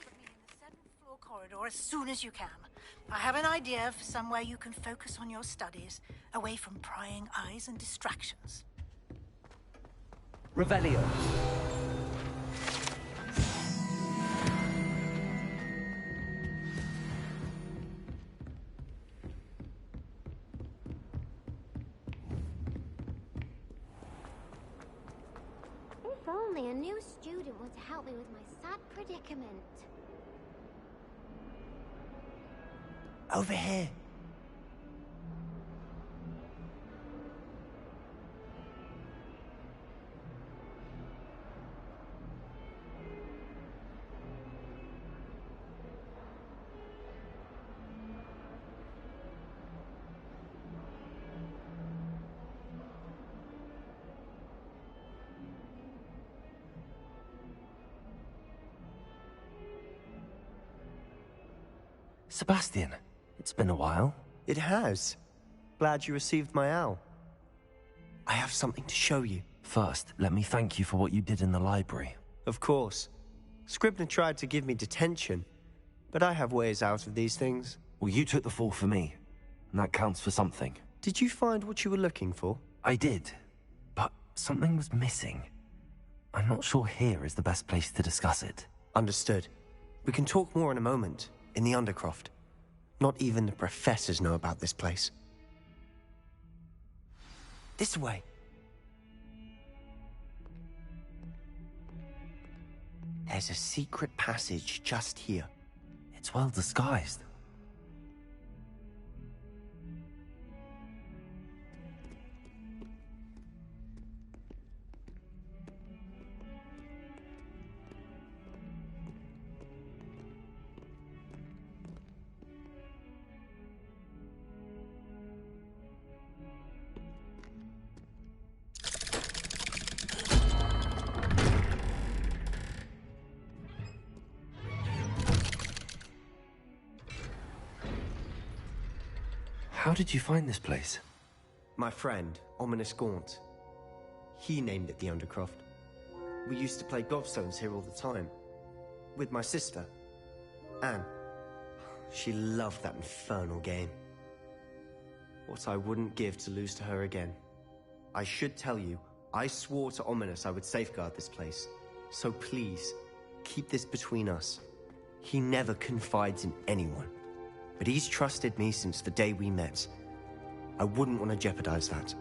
Floor corridor as soon as you can. I have an idea for somewhere you can focus on your studies, away from prying eyes and distractions. Revelio. If only a new student were to help me with my sad predicament. Over here. Sebastian, it's been a while. It has. Glad you received my owl. I have something to show you. First, let me thank you for what you did in the library. Of course. Scribner tried to give me detention, but I have ways out of these things. Well, you took the fall for me, and that counts for something. Did you find what you were looking for? I did, but something was missing. I'm not sure here is the best place to discuss it. Understood. We can talk more in a moment, in the Undercroft. Not even the professors know about this place. This way. There's a secret passage just here. It's well disguised. How did you find this place? My friend, Ominous Gaunt. He named it the Undercroft. We used to play gobstones here all the time. With my sister, Anne. She loved that infernal game. What I wouldn't give to lose to her again. I should tell you, I swore to Ominous I would safeguard this place. So please, keep this between us. He never confides in anyone. But he's trusted me since the day we met. I wouldn't want to jeopardize that.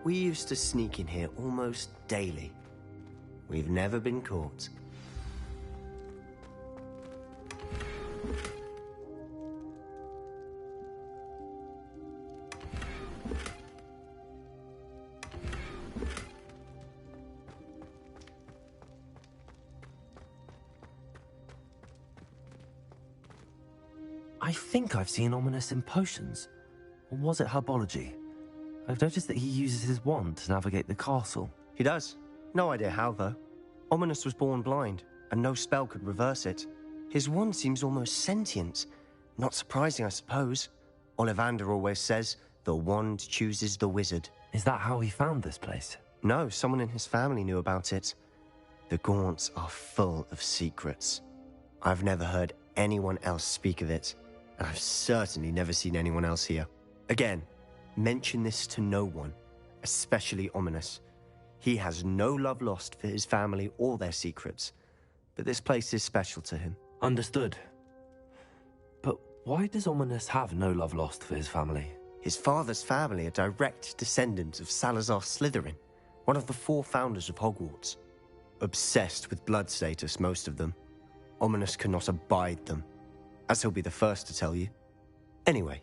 We used to sneak in here almost daily. We've never been caught. I think I've seen Ominous in potions. Or was it herbology? I've noticed that he uses his wand to navigate the castle. He does. No idea how, though. Ominous was born blind, and no spell could reverse it. His wand seems almost sentient. Not surprising, I suppose. Ollivander always says, the wand chooses the wizard. Is that how he found this place? No, someone in his family knew about it. The Gaunts are full of secrets. I've never heard anyone else speak of it. And I've certainly never seen anyone else here. Again, mention this to no one, especially Ominous. He has no love lost for his family or their secrets, but this place is special to him. Understood. But why does Ominous have no love lost for his family? His father's family are direct descendants of Salazar Slytherin, one of the 4 founders of Hogwarts. Obsessed with blood status, most of them. Ominous cannot abide them, as he'll be the first to tell you. Anyway,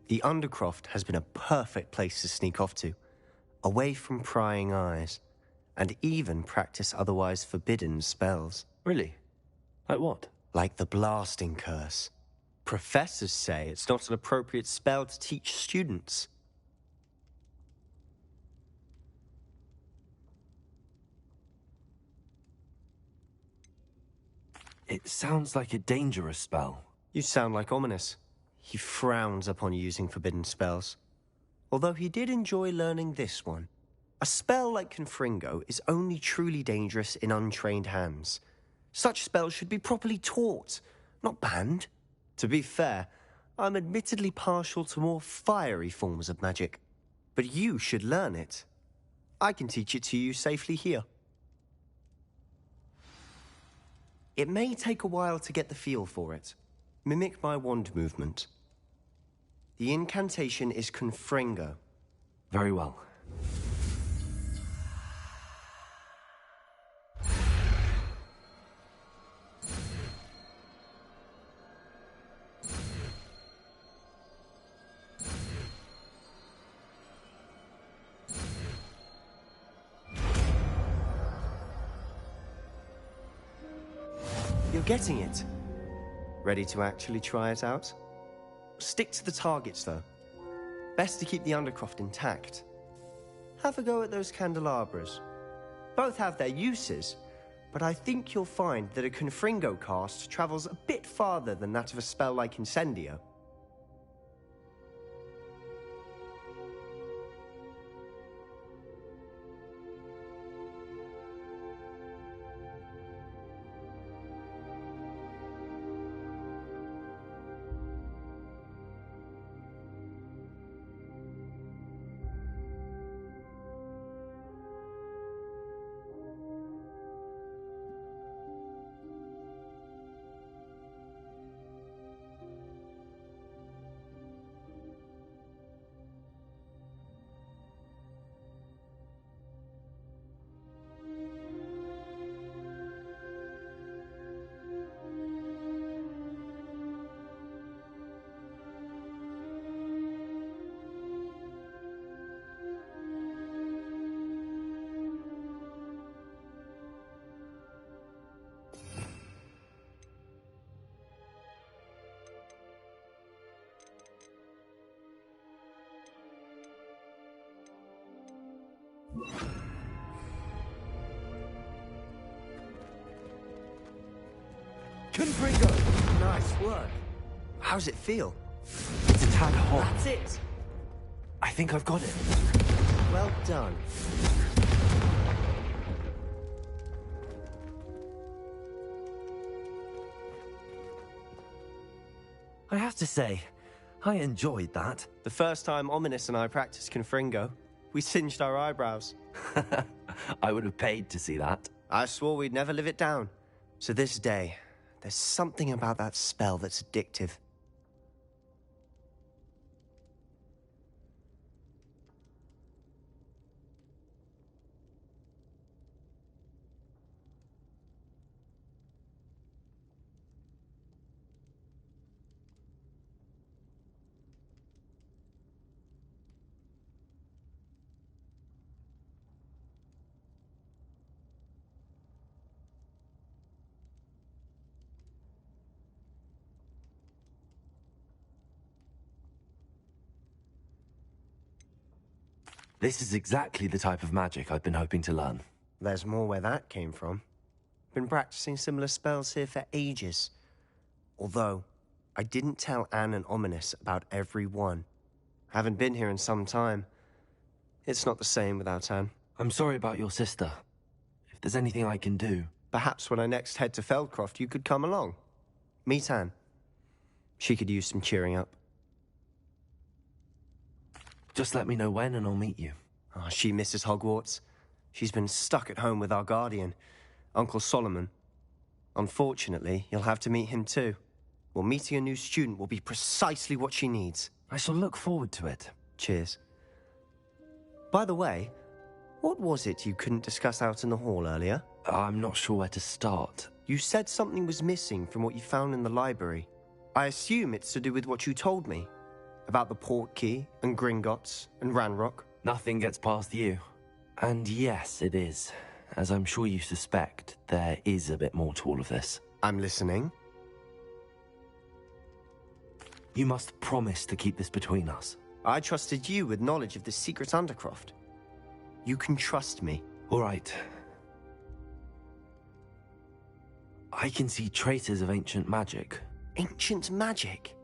the Undercroft has been a perfect place to sneak off to, away from prying eyes, and even practice otherwise forbidden spells. Really? Like what? Like the Blasting Curse. Professors say it's not an appropriate spell to teach students. It sounds like a dangerous spell. You sound like Ominous. He frowns upon using forbidden spells. Although he did enjoy learning this one. A spell like Confringo is only truly dangerous in untrained hands. Such spells should be properly taught, not banned. To be fair, I'm admittedly partial to more fiery forms of magic. But you should learn it. I can teach it to you safely here. It may take a while to get the feel for it. Mimic my wand movement. The incantation is Confringo. Very well. You're getting it. Ready to actually try it out? Stick to the targets, though. Best to keep the Undercroft intact. Have a go at those candelabras. Both have their uses, but I think you'll find that a Confringo cast travels a bit farther than that of a spell like Incendio. Confringo! Nice work. How's it feel? It's a tad hot. That's it. I think I've got it. Well done. I have to say, I enjoyed that. The first time Ominous and I practiced Confringo, we singed our eyebrows. I would have paid to see that. I swore we'd never live it down. So this day, there's something about that spell that's addictive. This is exactly the type of magic I've been hoping to learn. There's more where that came from. Been practicing similar spells here for ages. Although, I didn't tell Anne and Ominous about every one. Haven't been here in some time. It's not the same without Anne. I'm sorry about your sister. If there's anything I can do... Perhaps when I next head to Feldcroft, you could come along. Meet Anne. She could use some cheering up. Just let me know when and I'll meet you. Oh, she misses Hogwarts. She's been stuck at home with our guardian, Uncle Solomon. Unfortunately, you'll have to meet him too. Well, meeting a new student will be precisely what she needs. I shall look forward to it. Cheers. By the way, what was it you couldn't discuss out in the hall earlier? I'm not sure where to start. You said something was missing from what you found in the library. I assume it's to do with what you told me. About the Portkey, and Gringotts, and Ranrock. Nothing gets past you. And yes, it is. As I'm sure you suspect, there is a bit more to all of this. I'm listening. You must promise to keep this between us. I trusted you with knowledge of the secret Undercroft. You can trust me. All right. I can see traces of ancient magic. Ancient magic?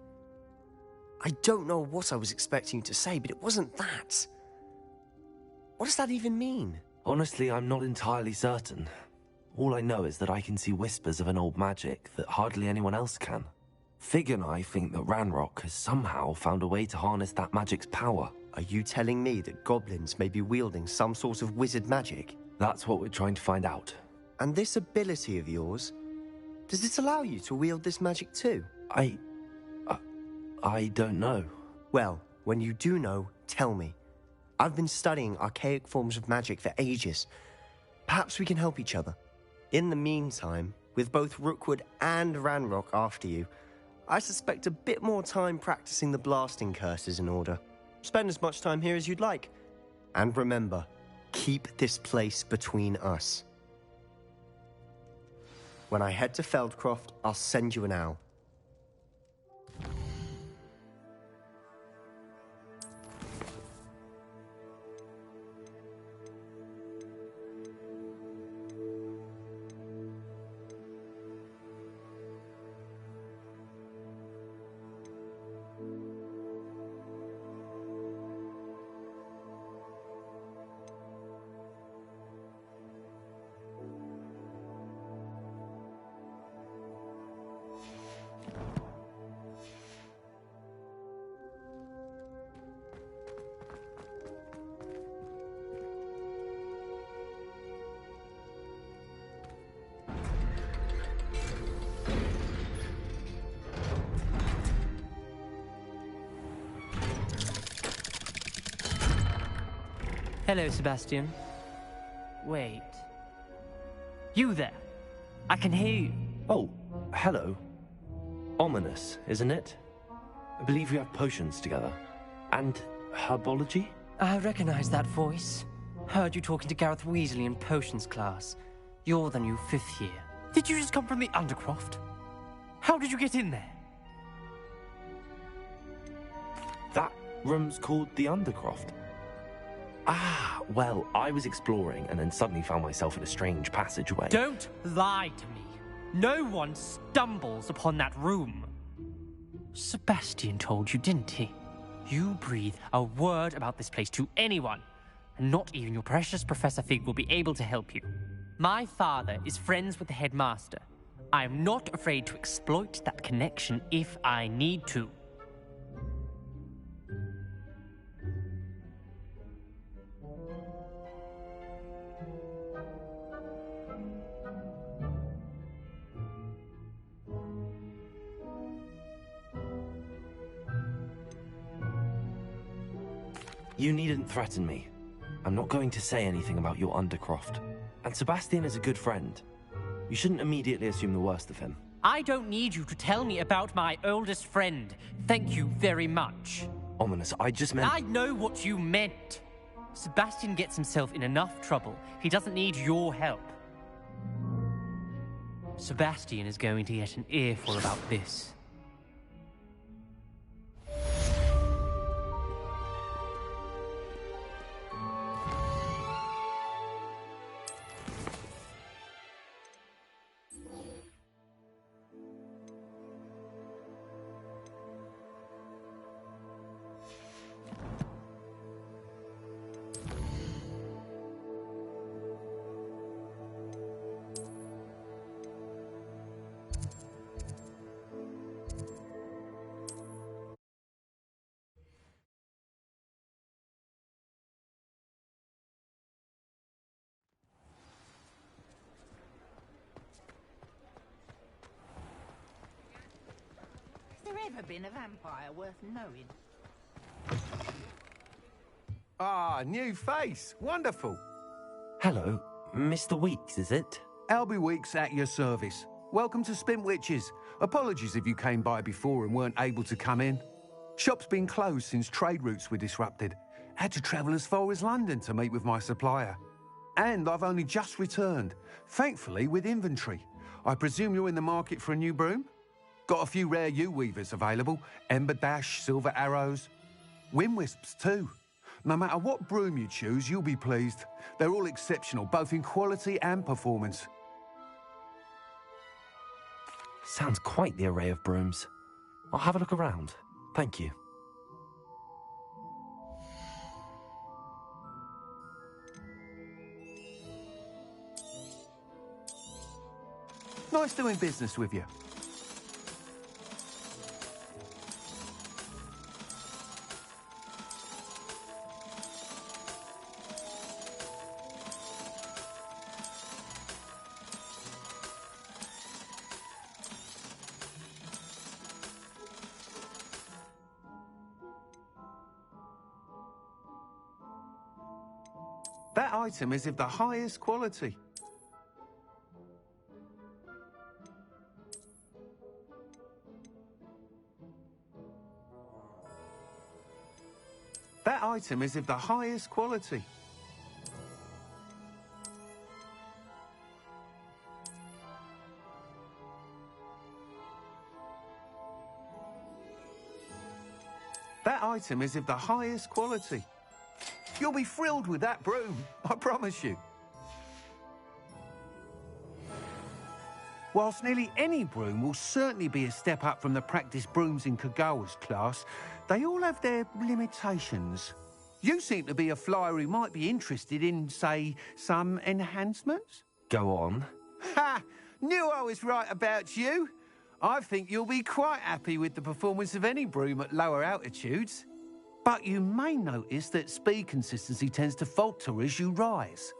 I don't know what I was expecting you to say, but it wasn't that. What does that even mean? Honestly, I'm not entirely certain. All I know is that I can see whispers of an old magic that hardly anyone else can. Fig and I think that Ranrock has somehow found a way to harness that magic's power. Are you telling me that goblins may be wielding some sort of wizard magic? That's what we're trying to find out. And this ability of yours, does it allow you to wield this magic too? I don't know. Well, when you do know, tell me. I've been studying archaic forms of magic for ages. Perhaps we can help each other. In the meantime, with both Rookwood and Ranrock after you, I suspect a bit more time practicing the blasting curse is in order. Spend as much time here as you'd like. And remember, keep this place between us. When I head to Feldcroft, I'll send you an owl. Hello, Sebastian. Wait. You there? I can hear you. Oh, hello. Ominous, isn't it? I believe we have potions together. And herbology? I recognize that voice. Heard you talking to Gareth Weasley in potions class. You're the new 5th year. Did you just come from the Undercroft? How did you get in there? That room's called the Undercroft. Ah, well, I was exploring and then suddenly found myself in a strange passageway. Don't lie to me. No one stumbles upon that room. Sebastian told you, didn't he? You breathe a word about this place to anyone, and not even your precious Professor Fig will be able to help you. My father is friends with the headmaster. I am not afraid to exploit that connection if I need to. You needn't threaten me. I'm not going to say anything about your Undercroft. And Sebastian is a good friend. You shouldn't immediately assume the worst of him. I don't need you to tell me about my oldest friend. Thank you very much. Ominous, I just meant... I know what you meant. Sebastian gets himself in enough trouble. He doesn't need your help. Sebastian is going to get an earful about this. Has there ever been a vampire worth knowing? Ah, new face. Wonderful. Hello, Mr. Weeks, is it? Albie Weeks at your service. Welcome to Spint Witches. Apologies if you came by before and weren't able to come in. Shop's been closed since trade routes were disrupted. Had to travel as far as London to meet with my supplier. And I've only just returned, thankfully with inventory. I presume you're in the market for a new broom? Got a few rare yew-weavers available. Ember Dash, Silver Arrows. Wind Wisps too. No matter what broom you choose, you'll be pleased. They're all exceptional, both in quality and performance. Sounds quite the array of brooms. I'll have a look around. Thank you. Nice doing business with you. That item is of the highest quality. That item is of the highest quality. That item is of the highest quality. You'll be thrilled with that broom, I promise you. Whilst nearly any broom will certainly be a step up from the practice brooms in Kagawa's class, they all have their limitations. You seem to be a flyer who might be interested in, say, some enhancements? Go on. Ha! Knew I was right about you. I think you'll be quite happy with the performance of any broom at lower altitudes. But you may notice that speed consistency tends to falter as you rise.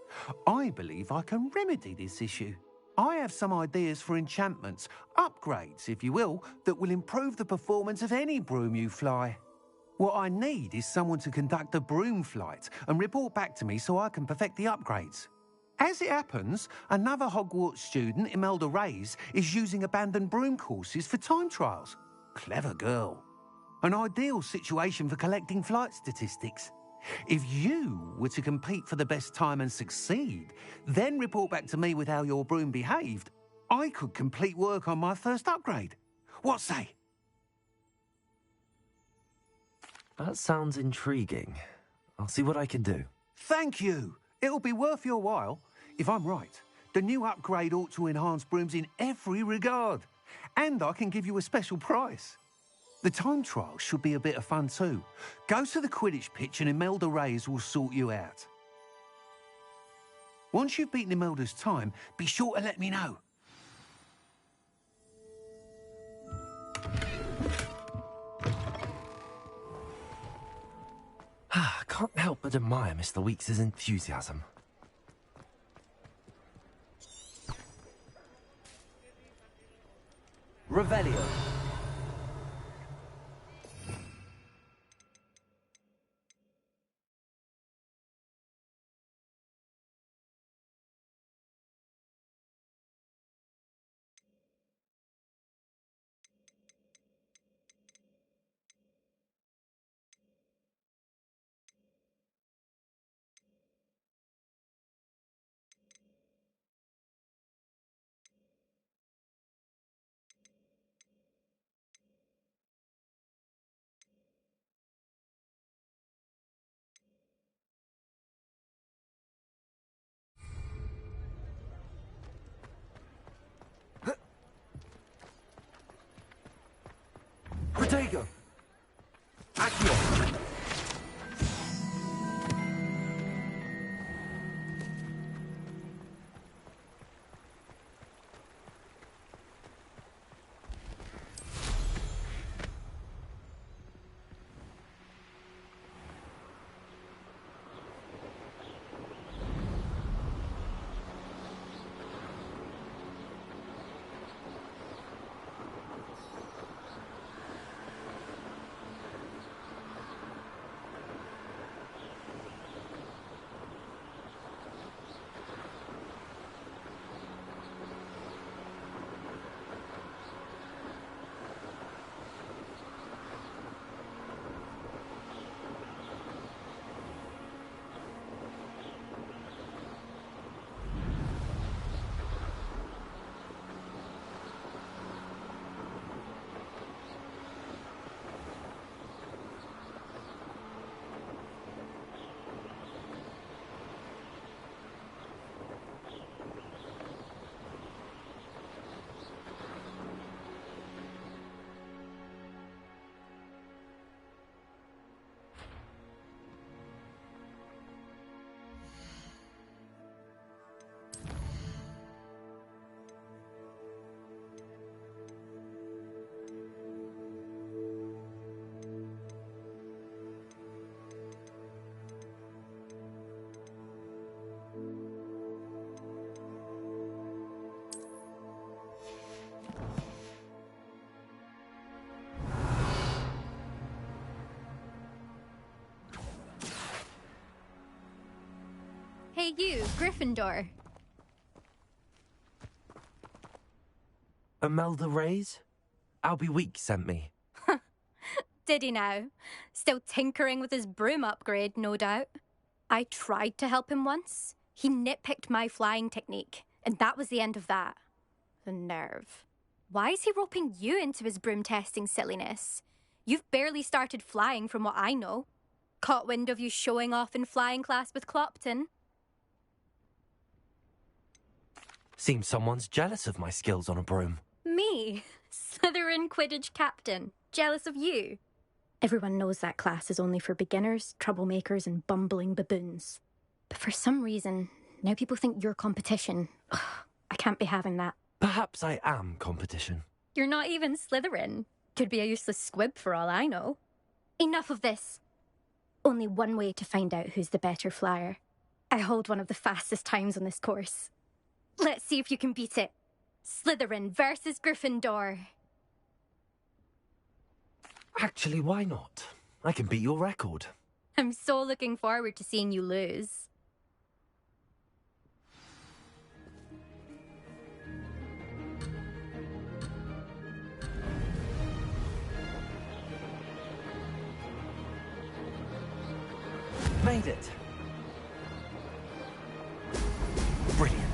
I believe I can remedy this issue. I have some ideas for enchantments, upgrades, if you will, that will improve the performance of any broom you fly. What I need is someone to conduct a broom flight and report back to me so I can perfect the upgrades. As it happens, another Hogwarts student, Imelda Reyes, is using abandoned broom courses for time trials. Clever girl. An ideal situation for collecting flight statistics. If you were to compete for the best time and succeed, then report back to me with how your broom behaved, I could complete work on my first upgrade. What say? That sounds intriguing. I'll see what I can do. Thank you. It'll be worth your while. If I'm right, the new upgrade ought to enhance brooms in every regard. And I can give you a special price. The time trial should be a bit of fun too. Go to the Quidditch pitch and Imelda Reyes will sort you out. Once you've beaten Imelda's time, be sure to let me know. I can't help but admire Mr. Weeks' enthusiasm. Revelio. Protego! Accio! Hey, you, Gryffindor. Imelda Reyes? Albie Weeks sent me. Did he now? Still tinkering with his broom upgrade, no doubt. I tried to help him once. He nitpicked my flying technique, and that was the end of that. The nerve. Why is he roping you into his broom testing silliness? You've barely started flying from what I know. Caught wind of you showing off in flying class with Clopton. Seems someone's jealous of my skills on a broom. Me? Slytherin Quidditch captain. Jealous of you? Everyone knows that class is only for beginners, troublemakers, and bumbling baboons. But for some reason, now people think you're competition. Ugh, I can't be having that. Perhaps I am competition. You're not even Slytherin. Could be a useless squib for all I know. Enough of this. Only one way to find out who's the better flyer. I hold one of the fastest times on this course. Let's see if you can beat it. Slytherin versus Gryffindor. Actually, why not? I can beat your record. I'm so looking forward to seeing you lose. Made it. Brilliant.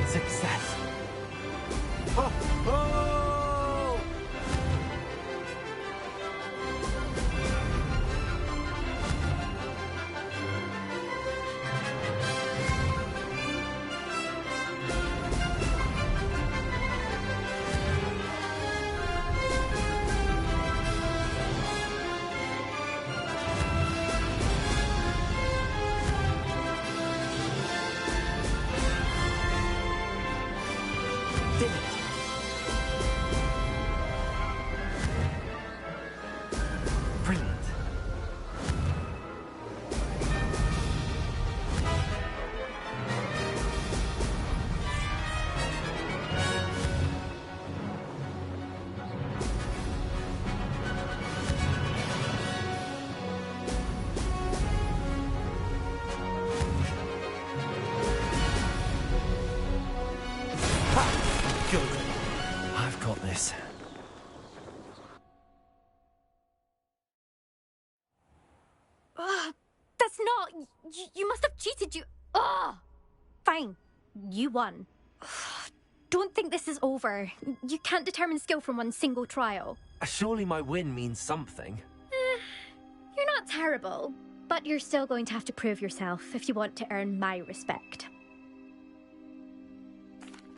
Success. Oh, oh! Did it. Brilliant. Good. I've got this. That's not... You must have cheated, you... Ugh! Fine. You won. Don't think this is over. You can't determine skill from one single trial. Surely my win means something. You're not terrible, but you're still going to have to prove yourself if you want to earn my respect.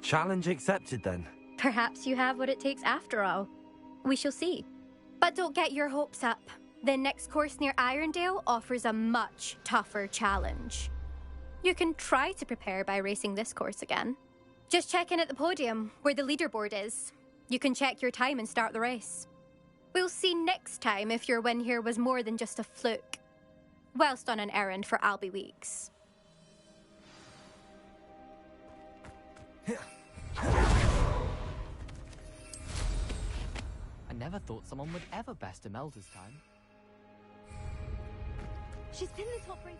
Challenge accepted then. Perhaps you have what it takes after all. We shall see. But don't get your hopes up. The next course near Irondale offers a much tougher challenge. You can try to prepare by racing this course again. Just check in at the podium, where the leaderboard is. You can check your time and start the race. We'll see next time if your win here was more than just a fluke. Whilst on an errand for Albie Weeks. I never thought someone would ever best Imelda's time. She's been the top racer.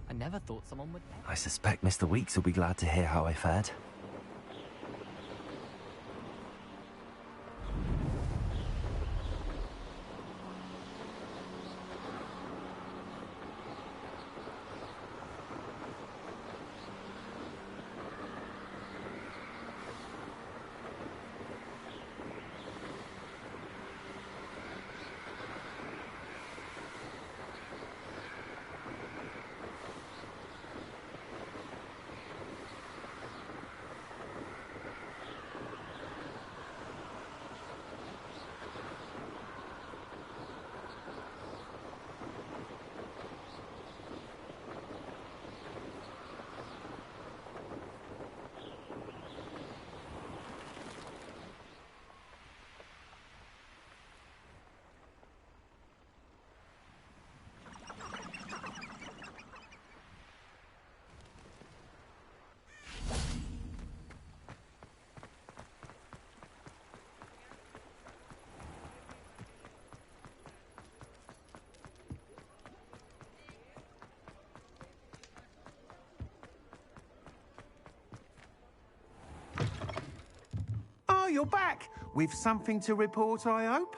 I never thought someone would ever... I suspect Mr. Weeks will be glad to hear how I fared. you're back. With something to report, I hope?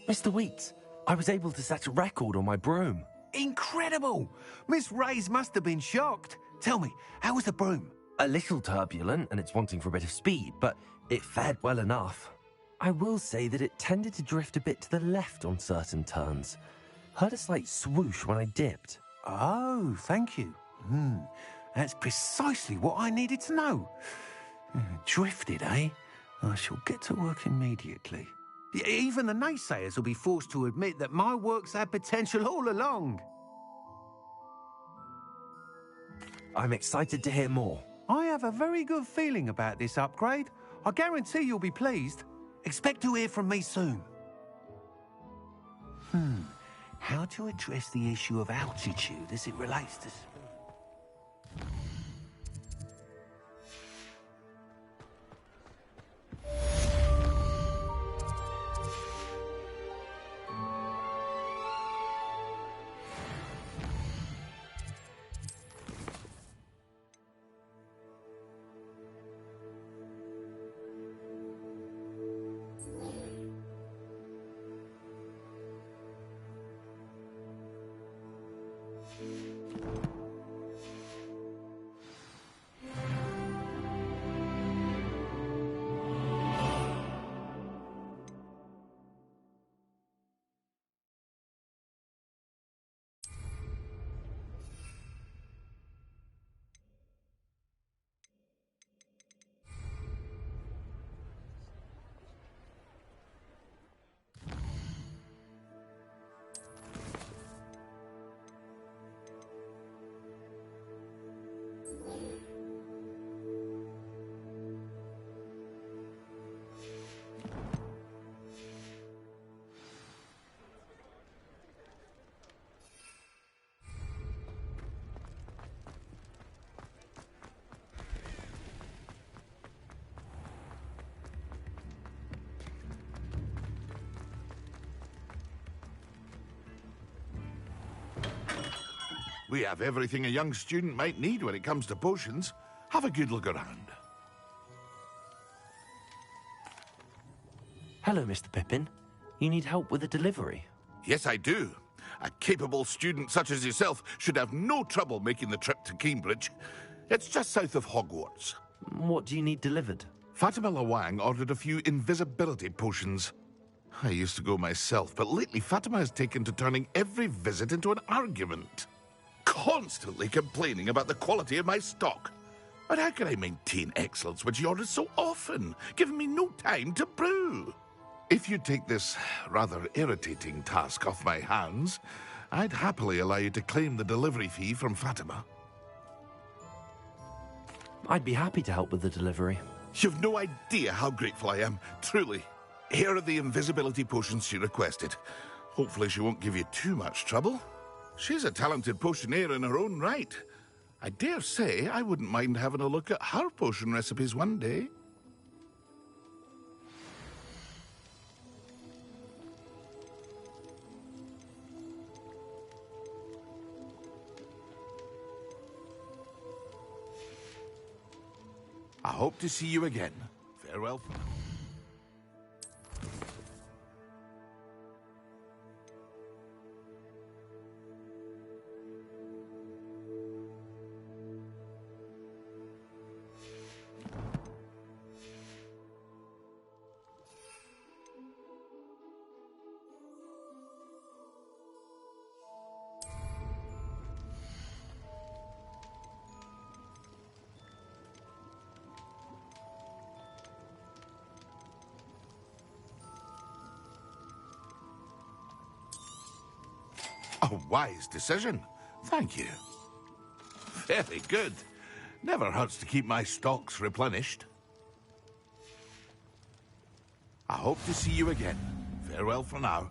Mr. Weeks, I was able to set a record on my broom. Incredible! Miss Reyes must have been shocked. Tell me, how was the broom? A little turbulent, and it's wanting for a bit of speed, but it fared well enough. I will say that it tended to drift a bit to the left on certain turns. Heard a slight swoosh when I dipped. Oh, thank you. That's precisely what I needed to know. Drifted, eh? I shall get to work immediately. Even the naysayers will be forced to admit that my work's had potential all along. I'm excited to hear more. I have a very good feeling about this upgrade. I guarantee you'll be pleased. Expect to hear from me soon. How to address the issue of altitude as it relates to... We have everything a young student might need when it comes to potions. Have a good look around. Hello, Mr. Pippin. You need help with a delivery? Yes, I do. A capable student such as yourself should have no trouble making the trip to Cambridge. It's just south of Hogwarts. What do you need delivered? Fatima Lawang ordered a few invisibility potions. I used to go myself, but lately Fatima has taken to turning every visit into an argument. Constantly complaining about the quality of my stock. But how can I maintain excellence when she orders so often, giving me no time to brew? If you take this rather irritating task off my hands, I'd happily allow you to claim the delivery fee from Fatima. I'd be happy to help with the delivery. You've no idea how grateful I am, truly. Here are the invisibility potions she requested. Hopefully she won't give you too much trouble. She's a talented potioneer in her own right. I dare say I wouldn't mind having a look at her potion recipes one day. I hope to see you again. Farewell for now. A wise decision. Thank you. Very good. Never hurts to keep my stocks replenished. I hope to see you again. Farewell for now.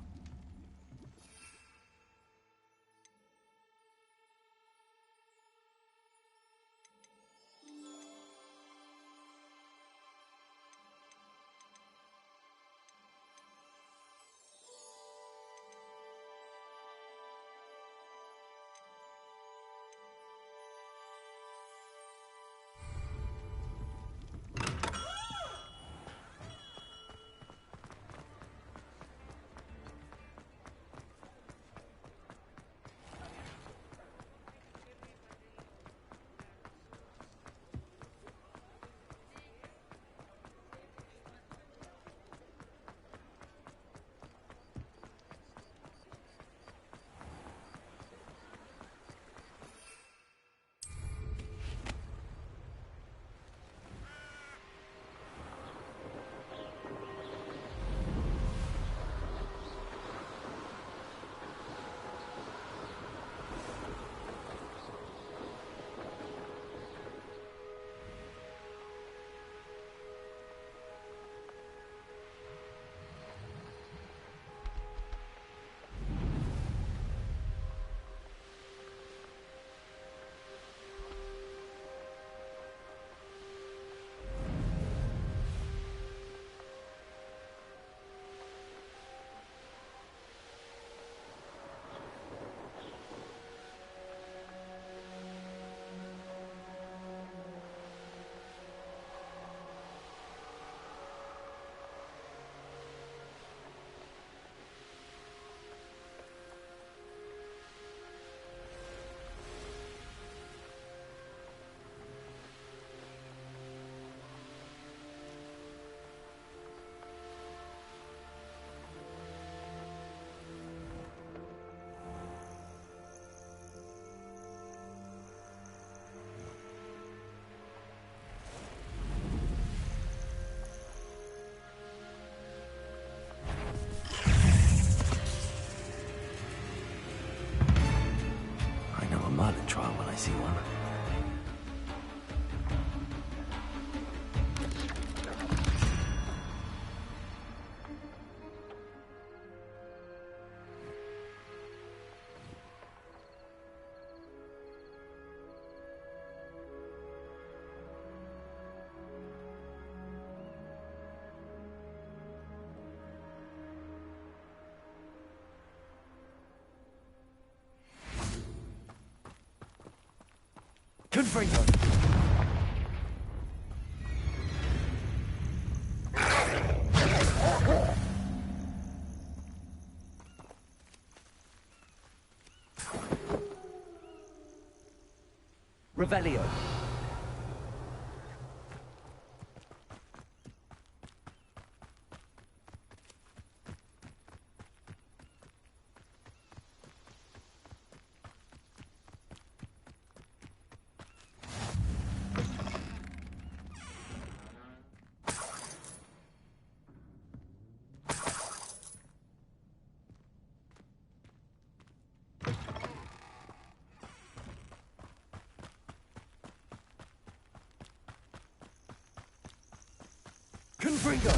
Confringo. Revelio. Confringo.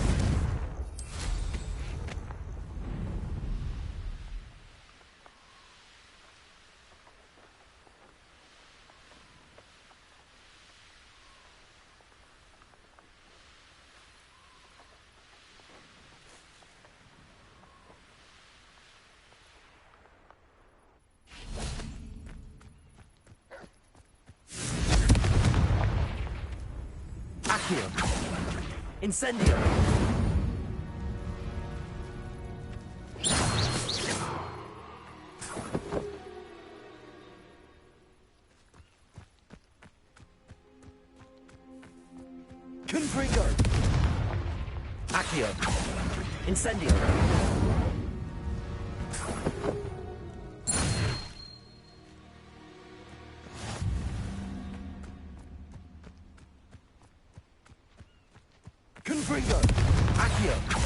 Accio. Incendio. Confringo. Accio. Incendio. Confringo. Accio.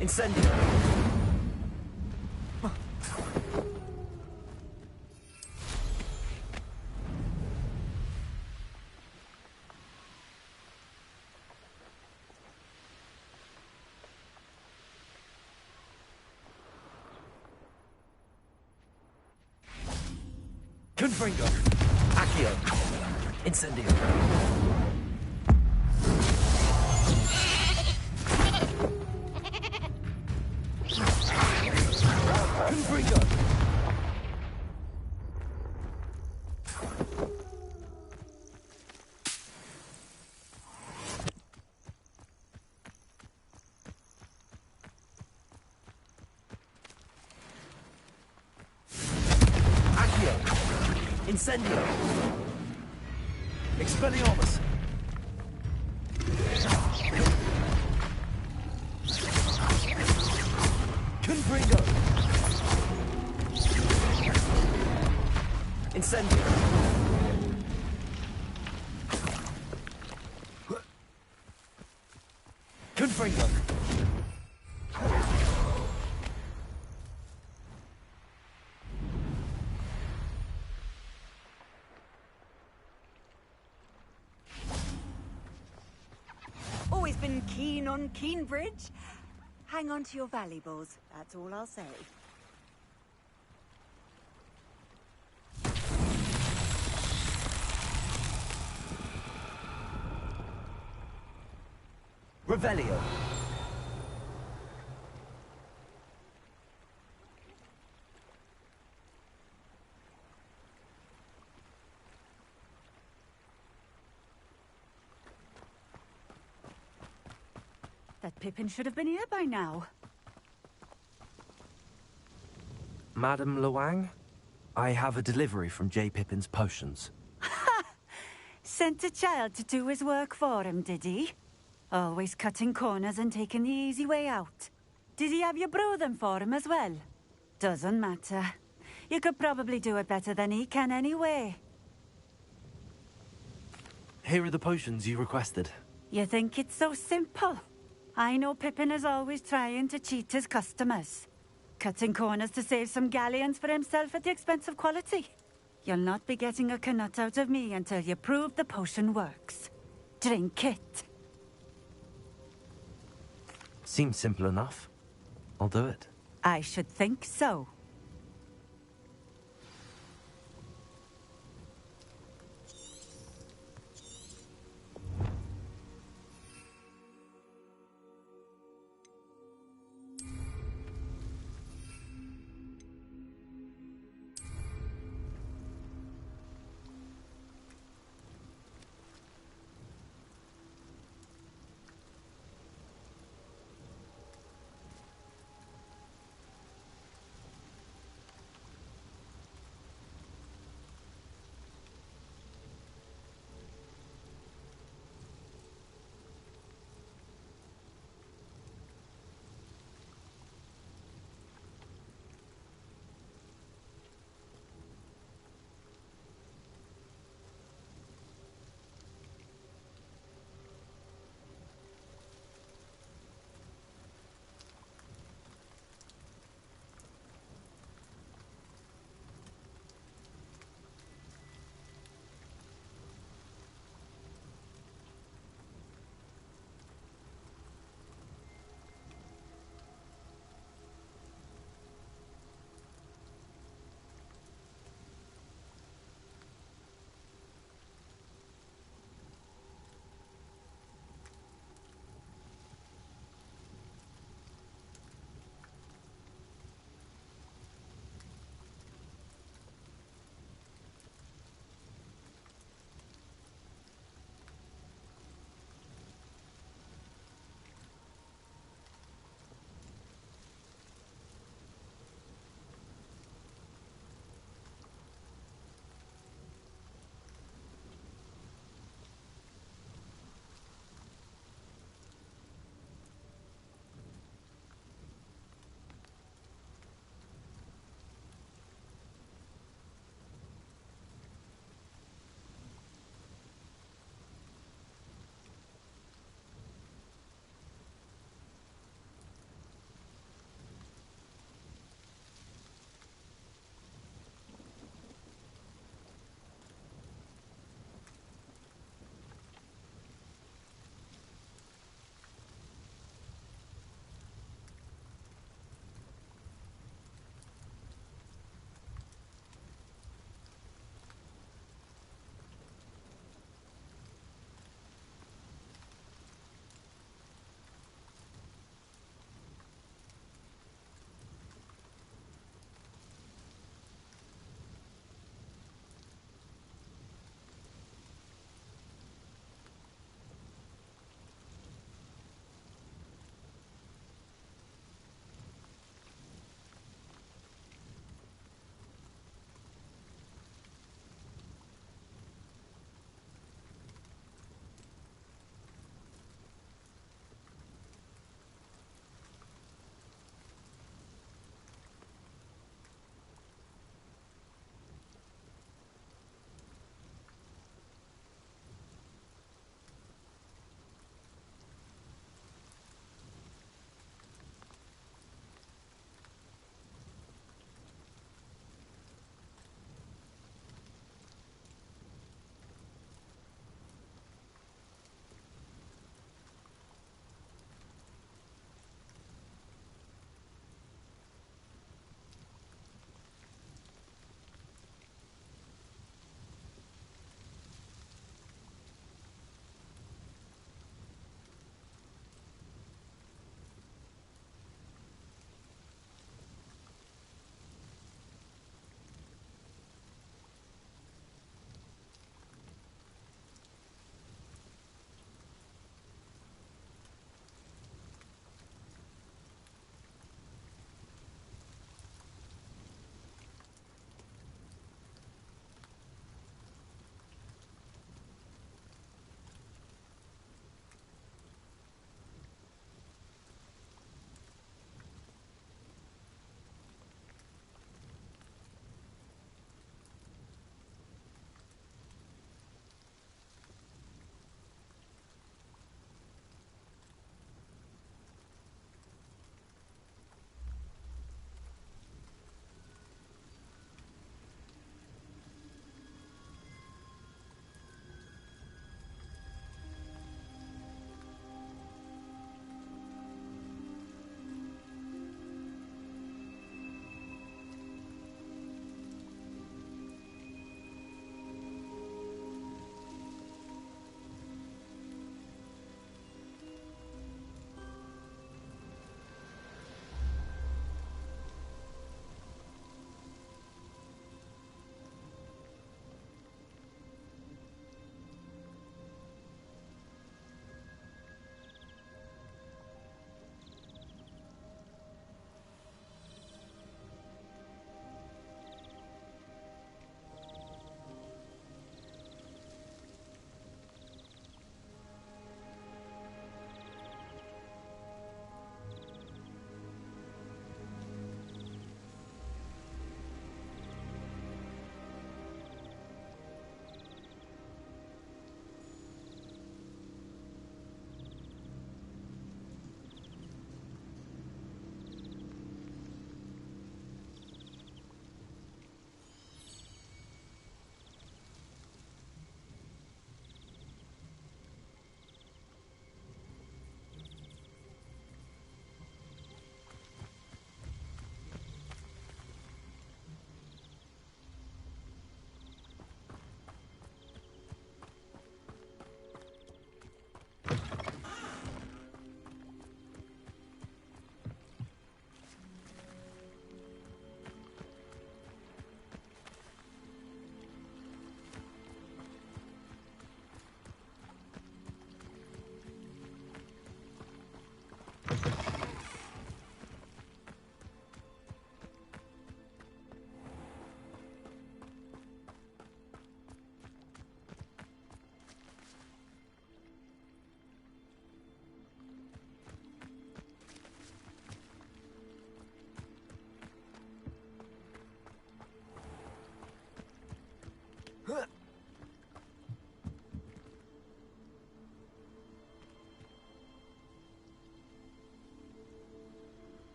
Incendio. Confringo. Accio. Incendio. Confringo. Accio. Incendio. Expelliarmus. Confringo. Incendio. Confringo. Always been keen on Keenbridge. Hang on to your valuables, that's all I'll say. Revelio. That Pippin should have been here by now. Madam Luang, I have a delivery from J. Pippin's potions. Sent a child to do his work for him, did he? Always cutting corners and taking the easy way out. Did he have you brew them for him as well? Doesn't matter. You could probably do it better than he can anyway. Here are the potions you requested. You think it's so simple? I know Pippin is always trying to cheat his customers. Cutting corners to save some galleons for himself at the expense of quality. You'll not be getting a canut out of me until you prove the potion works. Drink it. Seems simple enough. I'll do it. I should think so.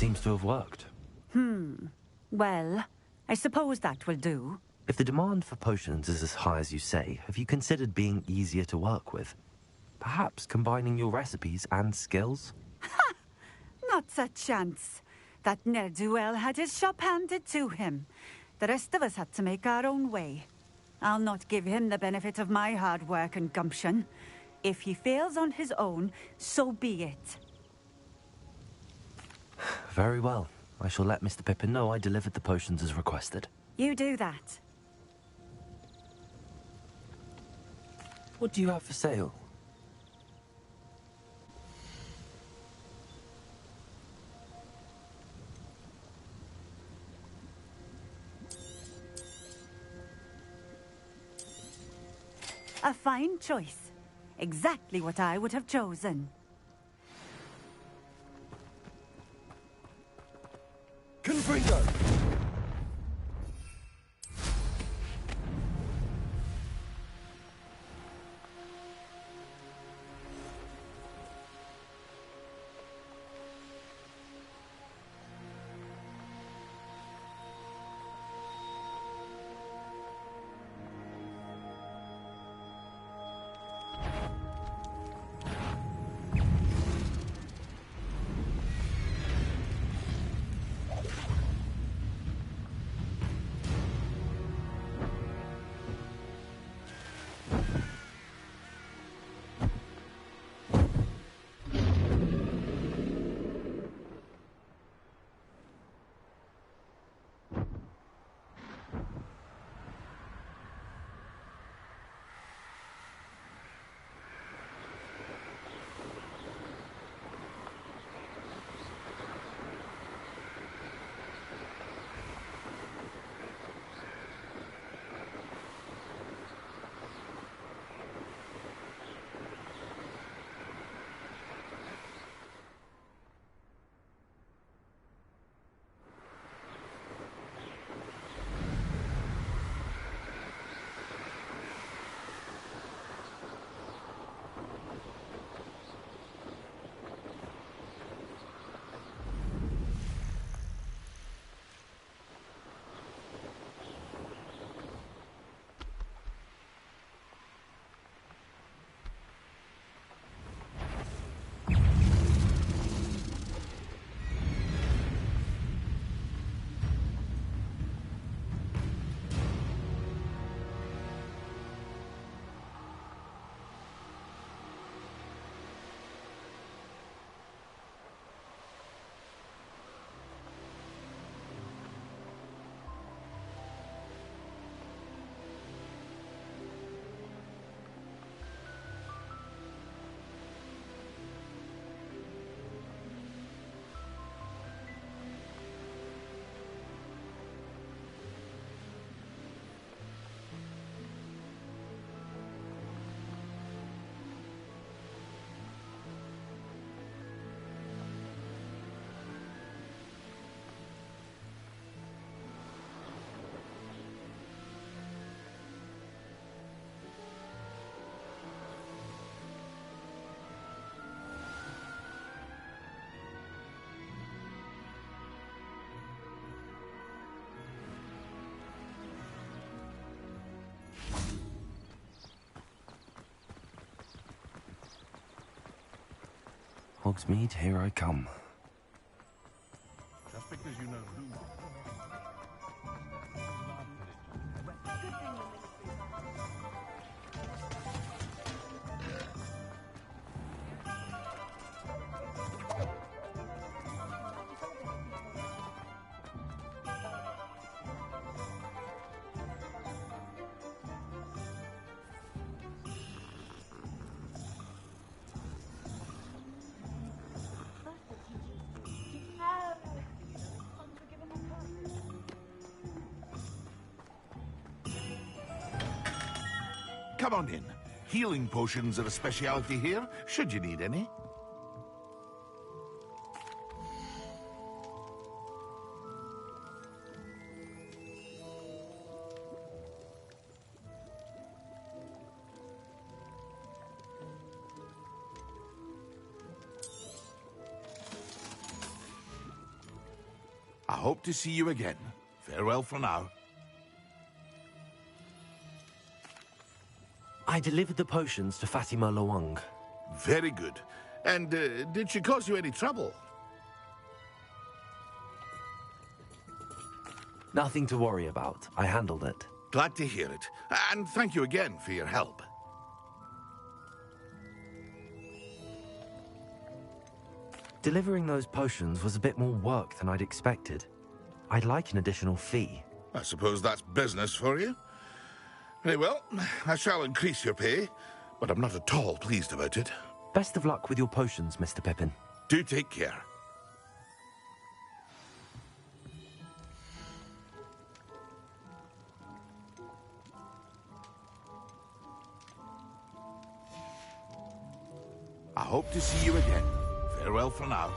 seems to have worked. Well, I suppose that will do. If the demand for potions is as high as you say, have you considered being easier to work with? Perhaps combining your recipes and skills? Not a chance. That ne'er-do-well had his shop handed to him. The rest of us had to make our own way. I'll not give him the benefit of my hard work and gumption. If he fails on his own, so be it. Very well. I shall let Mr. Pippin know I delivered the potions as requested. You do that. What do you have for sale? A fine choice. Exactly what I would have chosen. Confringo! Hogsmeade, here I come. Just because you know who... Come on in. Healing potions are a specialty here, should you need any. I hope to see you again. Farewell for now. I delivered the potions to Fatima Lawang. Very good. And did she cause you any trouble? Nothing to worry about. I handled it. Glad to hear it. And thank you again for your help. Delivering those potions was a bit more work than I'd expected. I'd like an additional fee. I suppose that's business for you. Very well, I shall increase your pay, but I'm not at all pleased about it. Best of luck with your potions, Mr. Pippin. Do take care. I hope to see you again. Farewell for now.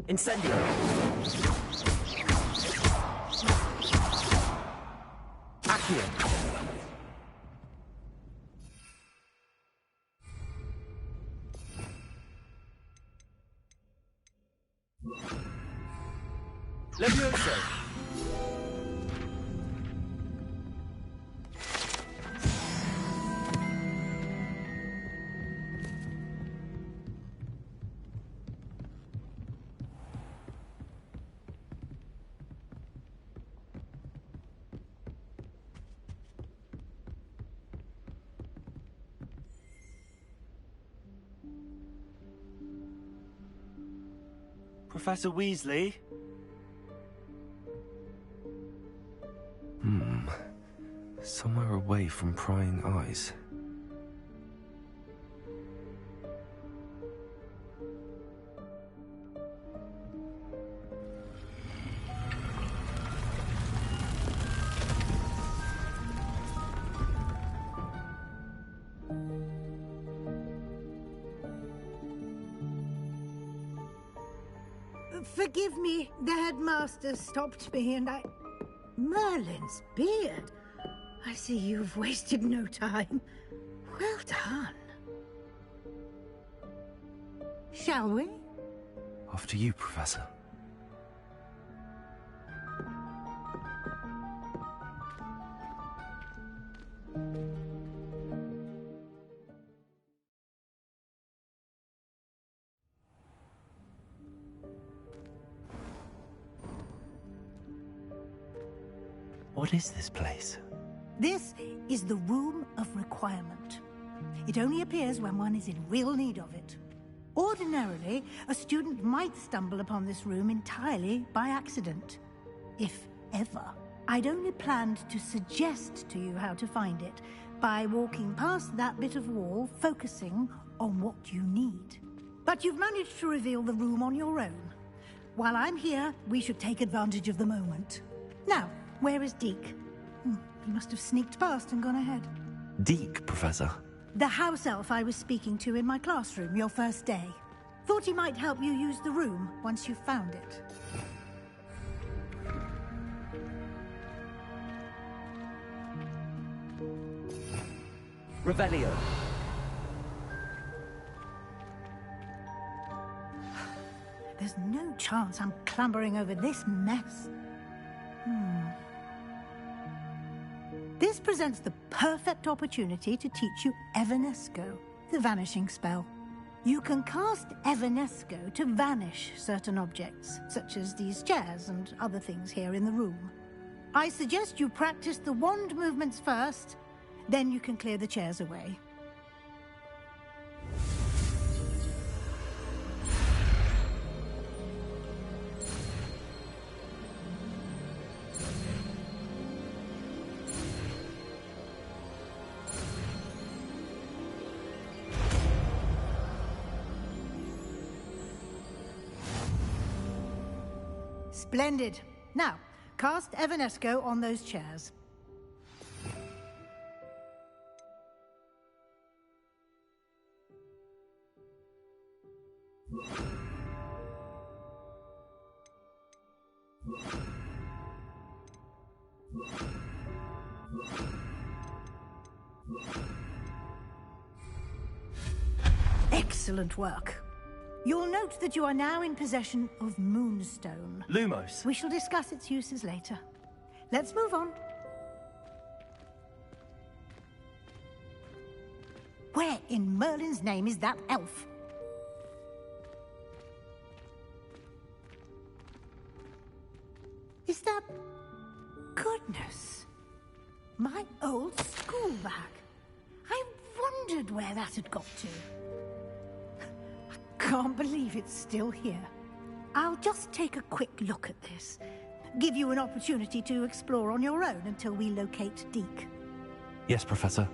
Incendio! Accio! Levioso! Professor Weasley? Somewhere away from prying eyes. Forgive me, the headmaster stopped me and I... Merlin's beard. I see you've wasted no time. Well done. Shall we? After you, Professor. What is this place? This is the Room of Requirement. It only appears when one is in real need of it. Ordinarily, a student might stumble upon this room entirely by accident. If ever. I'd only planned to suggest to you how to find it by walking past that bit of wall, focusing on what you need. But you've managed to reveal the room on your own. While I'm here, we should take advantage of the moment. Now, where is Deke? He must have sneaked past and gone ahead. Deke, Professor. The house elf I was speaking to in my classroom your first day. Thought he might help you use the room once you found it. Revelio. There's no chance I'm clambering over this mess. This presents the perfect opportunity to teach you Evanesco, the vanishing spell. You can cast Evanesco to vanish certain objects, such as these chairs and other things here in the room. I suggest you practice the wand movements first, then you can clear the chairs away. Splendid. Now, cast Evanesco on those chairs. Excellent work. You'll note that you are now in possession of Moonstone. Lumos. We shall discuss its uses later. Let's move on. Where in Merlin's name is that elf? Is that... Goodness. My old school bag. I wondered where that had got to. Can't believe it's still here. I'll just take a quick look at this. Give you an opportunity to explore on your own until we locate Deke. Yes, Professor.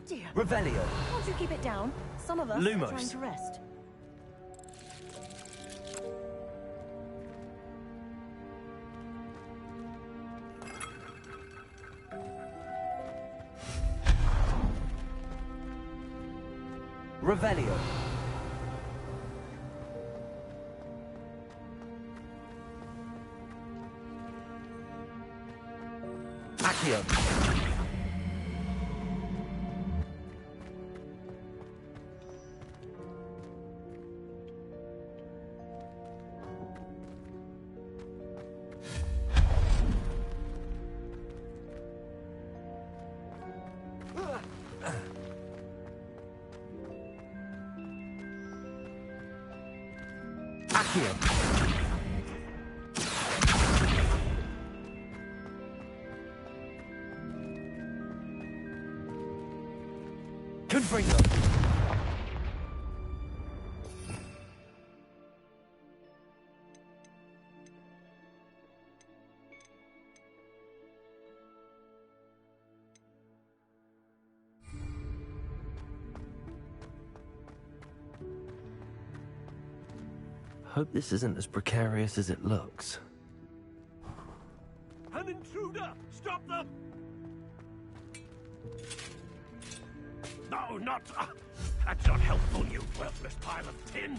Dear. Revelio. Can't you keep it down? Some of us Lumos. are trying to rest. Revelio. Accio. Accio. Confringo. Hope this isn't as precarious as it looks. An intruder! Stop them! No, not... that's not helpful, you worthless pile of tin!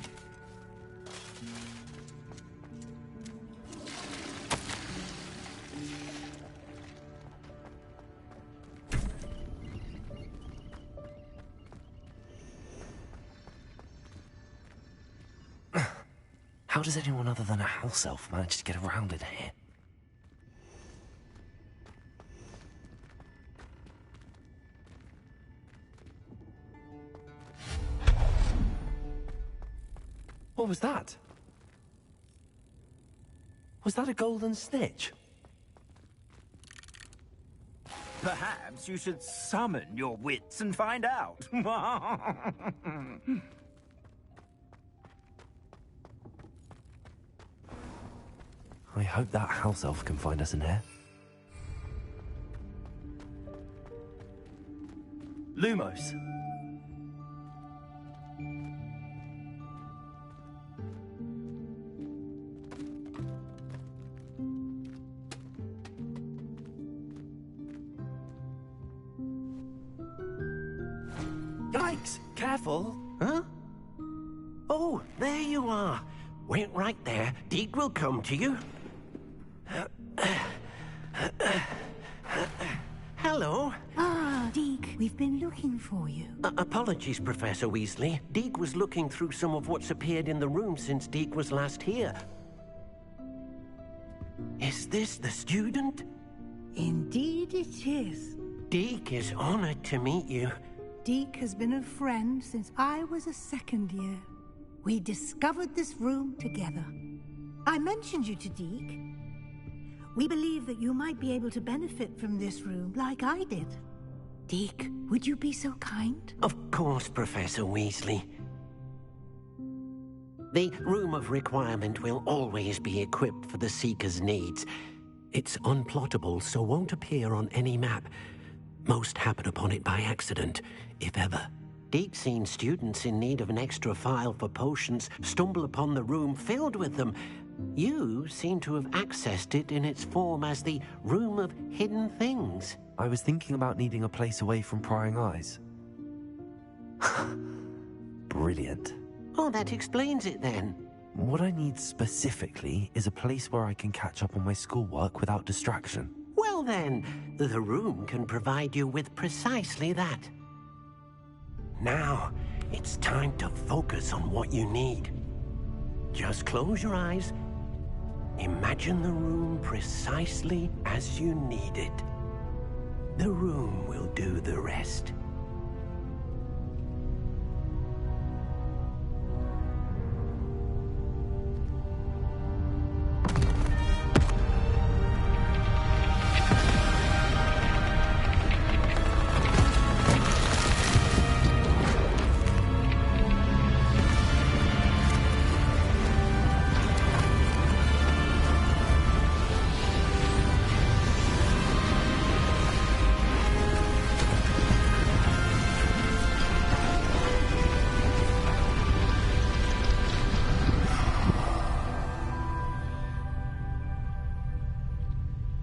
How does anyone other than a house elf manage to get around in here? What was that? Was that a golden snitch? Perhaps you should summon your wits and find out. I hope that house elf can find us in here. Lumos. Yikes! Careful! Huh? Oh, there you are. Wait right there. Deke will come to you. Hello. Ah, Deke, we've been looking for you. Apologies, Professor Weasley. Deke was looking through some of what's appeared in the room since Deke was last here. Is this the student? Indeed it is. Deke is honored to meet you. Deke has been a friend since I was a second year. We discovered this room together. I mentioned you to Deke. We believe that you might be able to benefit from this room like I did. Deke, would you be so kind? Of course, Professor Weasley. The Room of Requirement will always be equipped for the Seeker's needs. It's unplottable, so won't appear on any map. Most happen upon it by accident, if ever. Deke's seen students in need of an extra file for potions stumble upon the room filled with them. You seem to have accessed it in its form as the Room of Hidden Things. I was thinking about needing a place away from prying eyes. Brilliant. Oh, that explains it then. What I need specifically is a place where I can catch up on my schoolwork without distraction. Well then, the room can provide you with precisely that. Now, it's time to focus on what you need. Just close your eyes. Imagine the room precisely as you need it. The room will do the rest.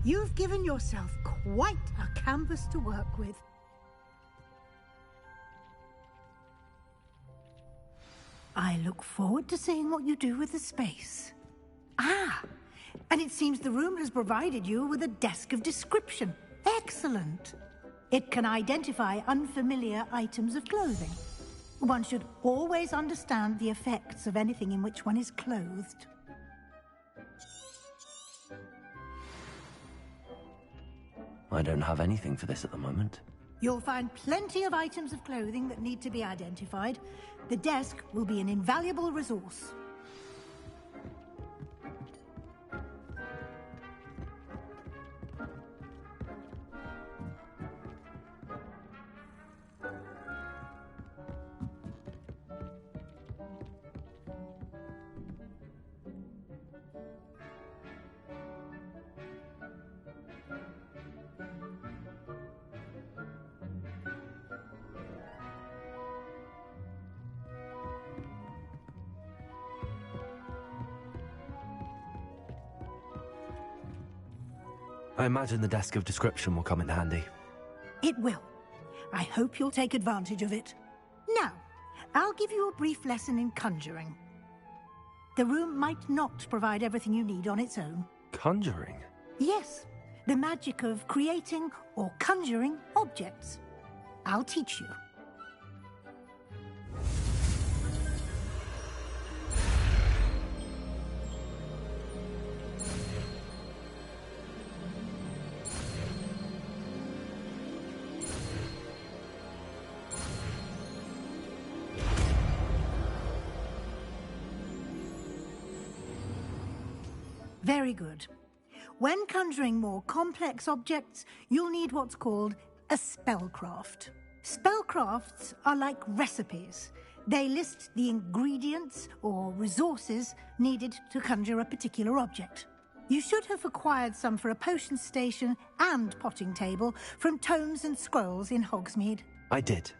You've given yourself quite a canvas to work with. I look forward to seeing what you do with the space. Ah, and it seems the room has provided you with a desk of description. Excellent. It can identify unfamiliar items of clothing. One should always understand the effects of anything in which one is clothed. I don't have anything for this at the moment. You'll find plenty of items of clothing that need to be identified. The desk will be an invaluable resource. I imagine the desk of description will come in handy. It will. I hope you'll take advantage of it. Now, I'll give you a brief lesson in conjuring. The room might not provide everything you need on its own. Conjuring? Yes, the magic of creating or conjuring objects. I'll teach you. Very good. When conjuring more complex objects, you'll need what's called a spellcraft. Spellcrafts are like recipes. They list the ingredients or resources needed to conjure a particular object. You should have acquired some for a potion station and potting table from tomes and scrolls in Hogsmeade. I did.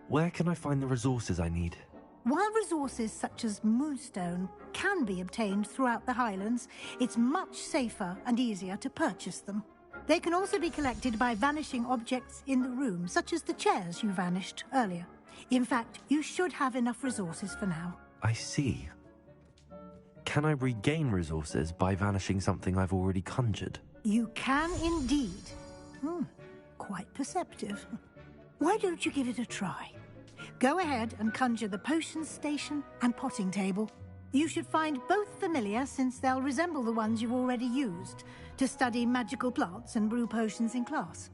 Where can I find the resources I need? While resources such as moonstone can be obtained throughout the Highlands, it's much safer and easier to purchase them. They can also be collected by vanishing objects in the room, such as the chairs you vanished earlier. In fact, you should have enough resources for now. I see. Can I regain resources by vanishing something I've already conjured? You can indeed. Quite perceptive. Why don't you give it a try? Go ahead and conjure the potions station and potting table. You should find both familiar, since they'll resemble the ones you've already used to study magical plants and brew potions in class.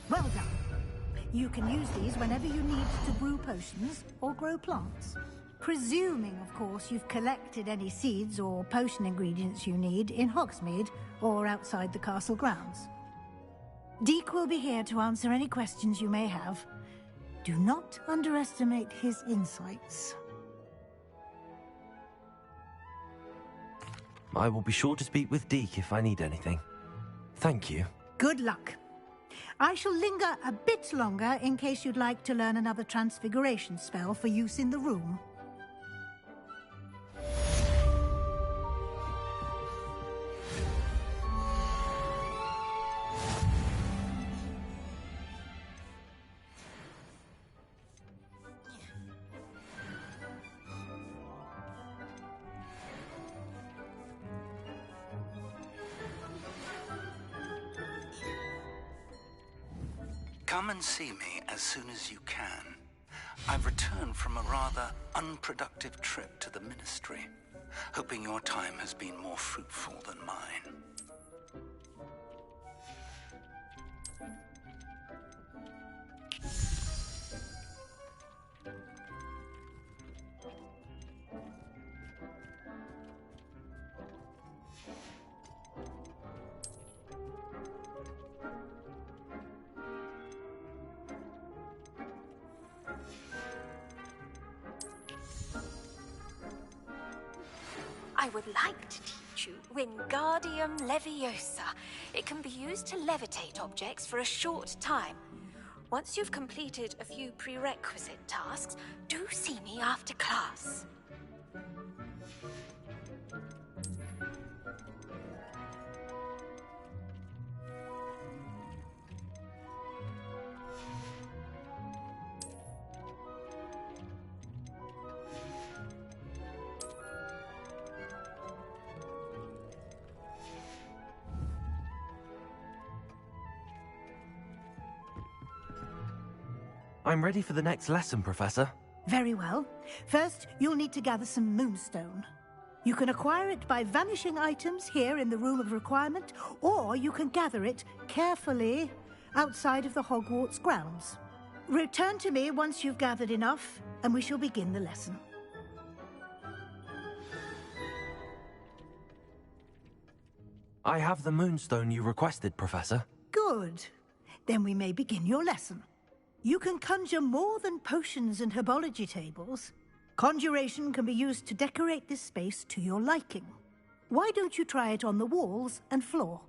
Well done. You can use these whenever you need to brew potions or grow plants. Presuming, of course, you've collected any seeds or potion ingredients you need in Hogsmeade or outside the castle grounds. Deke will be here to answer any questions you may have. Do not underestimate his insights. I will be sure to speak with Deke if I need anything. Thank you. Good luck. I shall linger a bit longer in case you'd like to learn another transfiguration spell for use in the room. Come and see me as soon as you can. I've returned from a rather unproductive trip to the Ministry, hoping your time has been more fruitful than mine. I would like to teach you Wingardium Leviosa. It can be used to levitate objects for a short time. Once you've completed a few prerequisite tasks, do see me after class. I'm ready for the next lesson, Professor. Very well. First, you'll need to gather some moonstone. You can acquire it by vanishing items here in the Room of Requirement, or you can gather it carefully outside of the Hogwarts grounds. Return to me once you've gathered enough, and we shall begin the lesson. I have the moonstone you requested, Professor. Good. Then we may begin your lesson. You can conjure more than potions and herbology tables. Conjuration can be used to decorate this space to your liking. Why don't you try it on the walls and floor?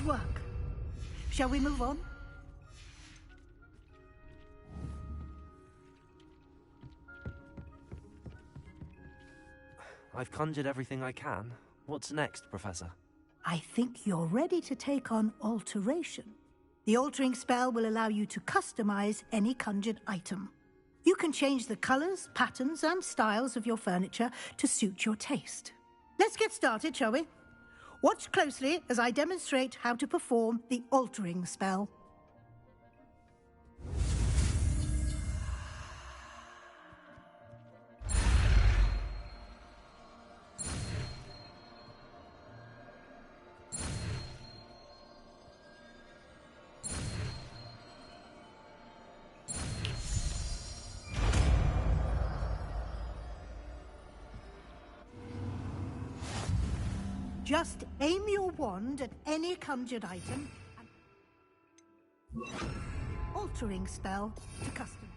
Good work. Shall we move on? I've conjured everything I can. What's next, Professor? I think you're ready to take on alteration. The altering spell will allow you to customize any conjured item. You can change the colors, patterns, and styles of your furniture to suit your taste. Let's get started, shall we? Watch closely as I demonstrate how to perform the altering spell. Just aim your wand at any conjured item and altering spell to custom.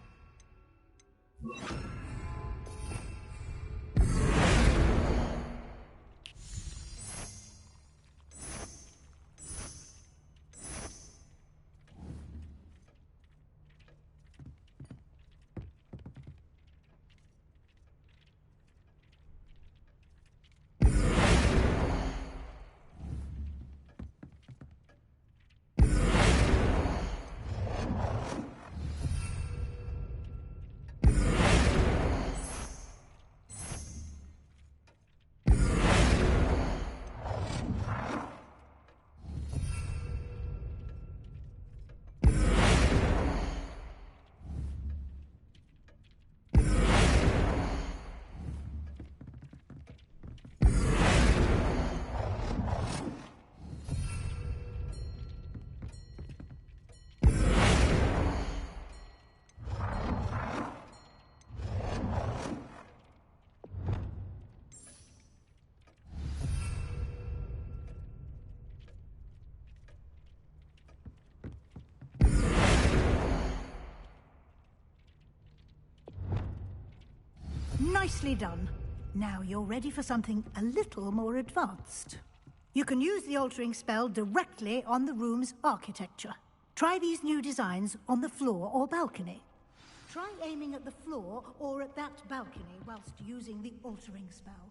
Nicely done. Now you're ready for something a little more advanced. You can use the altering spell directly on the room's architecture. Try these new designs on the floor or balcony. Try aiming at the floor or at that balcony whilst using the altering spell.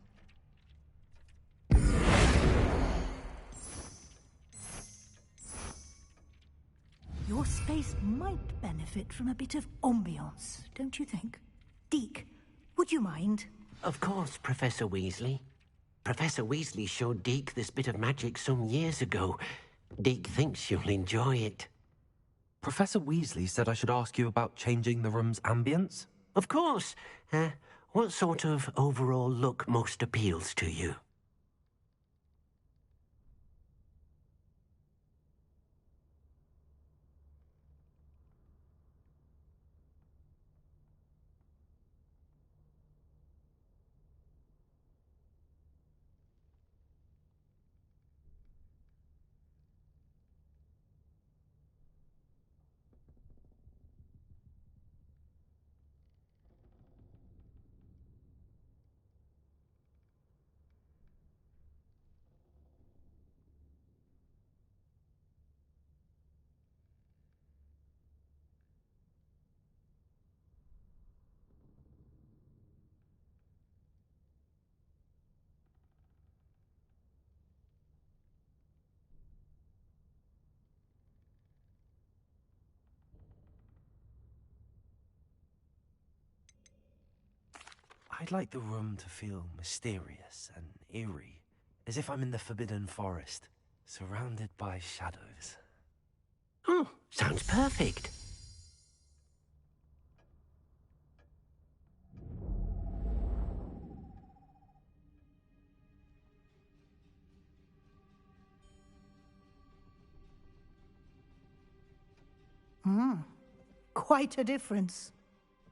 Your space might benefit from a bit of ambiance, don't you think? Deke, would you mind? Of course, Professor Weasley. Professor Weasley showed Deke this bit of magic some years ago. Deke thinks you'll enjoy it. Professor Weasley said I should ask you about changing the room's ambience? Of course. What sort of overall look most appeals to you? I'd like the room to feel mysterious and eerie, as if I'm in the Forbidden Forest, surrounded by shadows. Oh, sounds perfect. Quite a difference.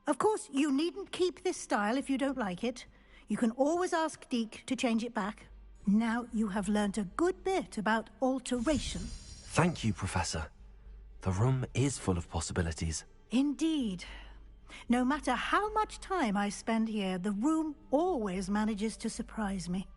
Of course, you needn't keep this style if you don't like it. You can always ask Deke to change it back. Now you have learnt a good bit about alteration. Thank you, Professor. The room is full of possibilities. Indeed. No matter how much time I spend here, the room always manages to surprise me.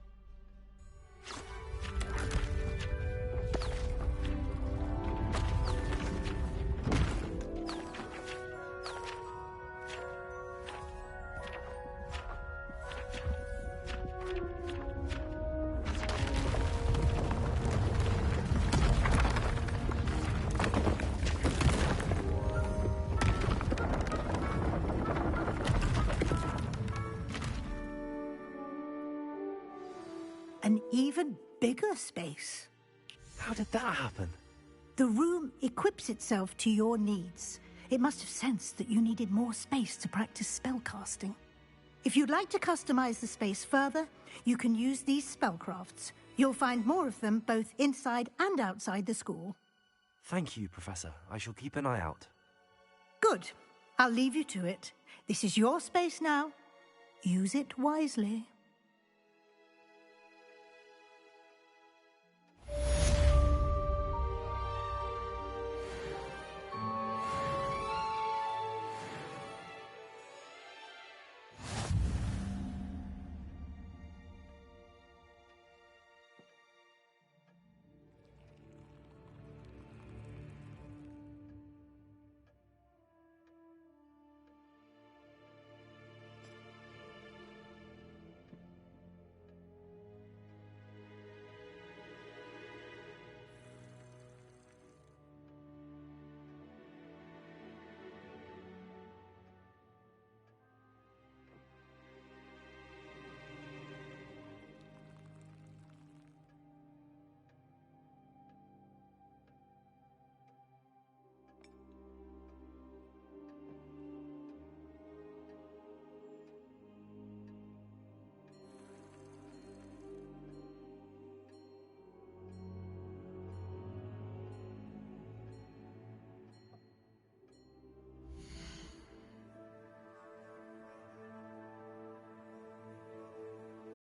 an even bigger space. How did that happen? The room equips itself to your needs. It must have sensed that you needed more space to practice spellcasting. If you'd like to customize the space further, you can use these spellcrafts. You'll find more of them both inside and outside the school. Thank you, Professor. I shall keep an eye out. Good. I'll leave you to it. This is your space now. Use it wisely.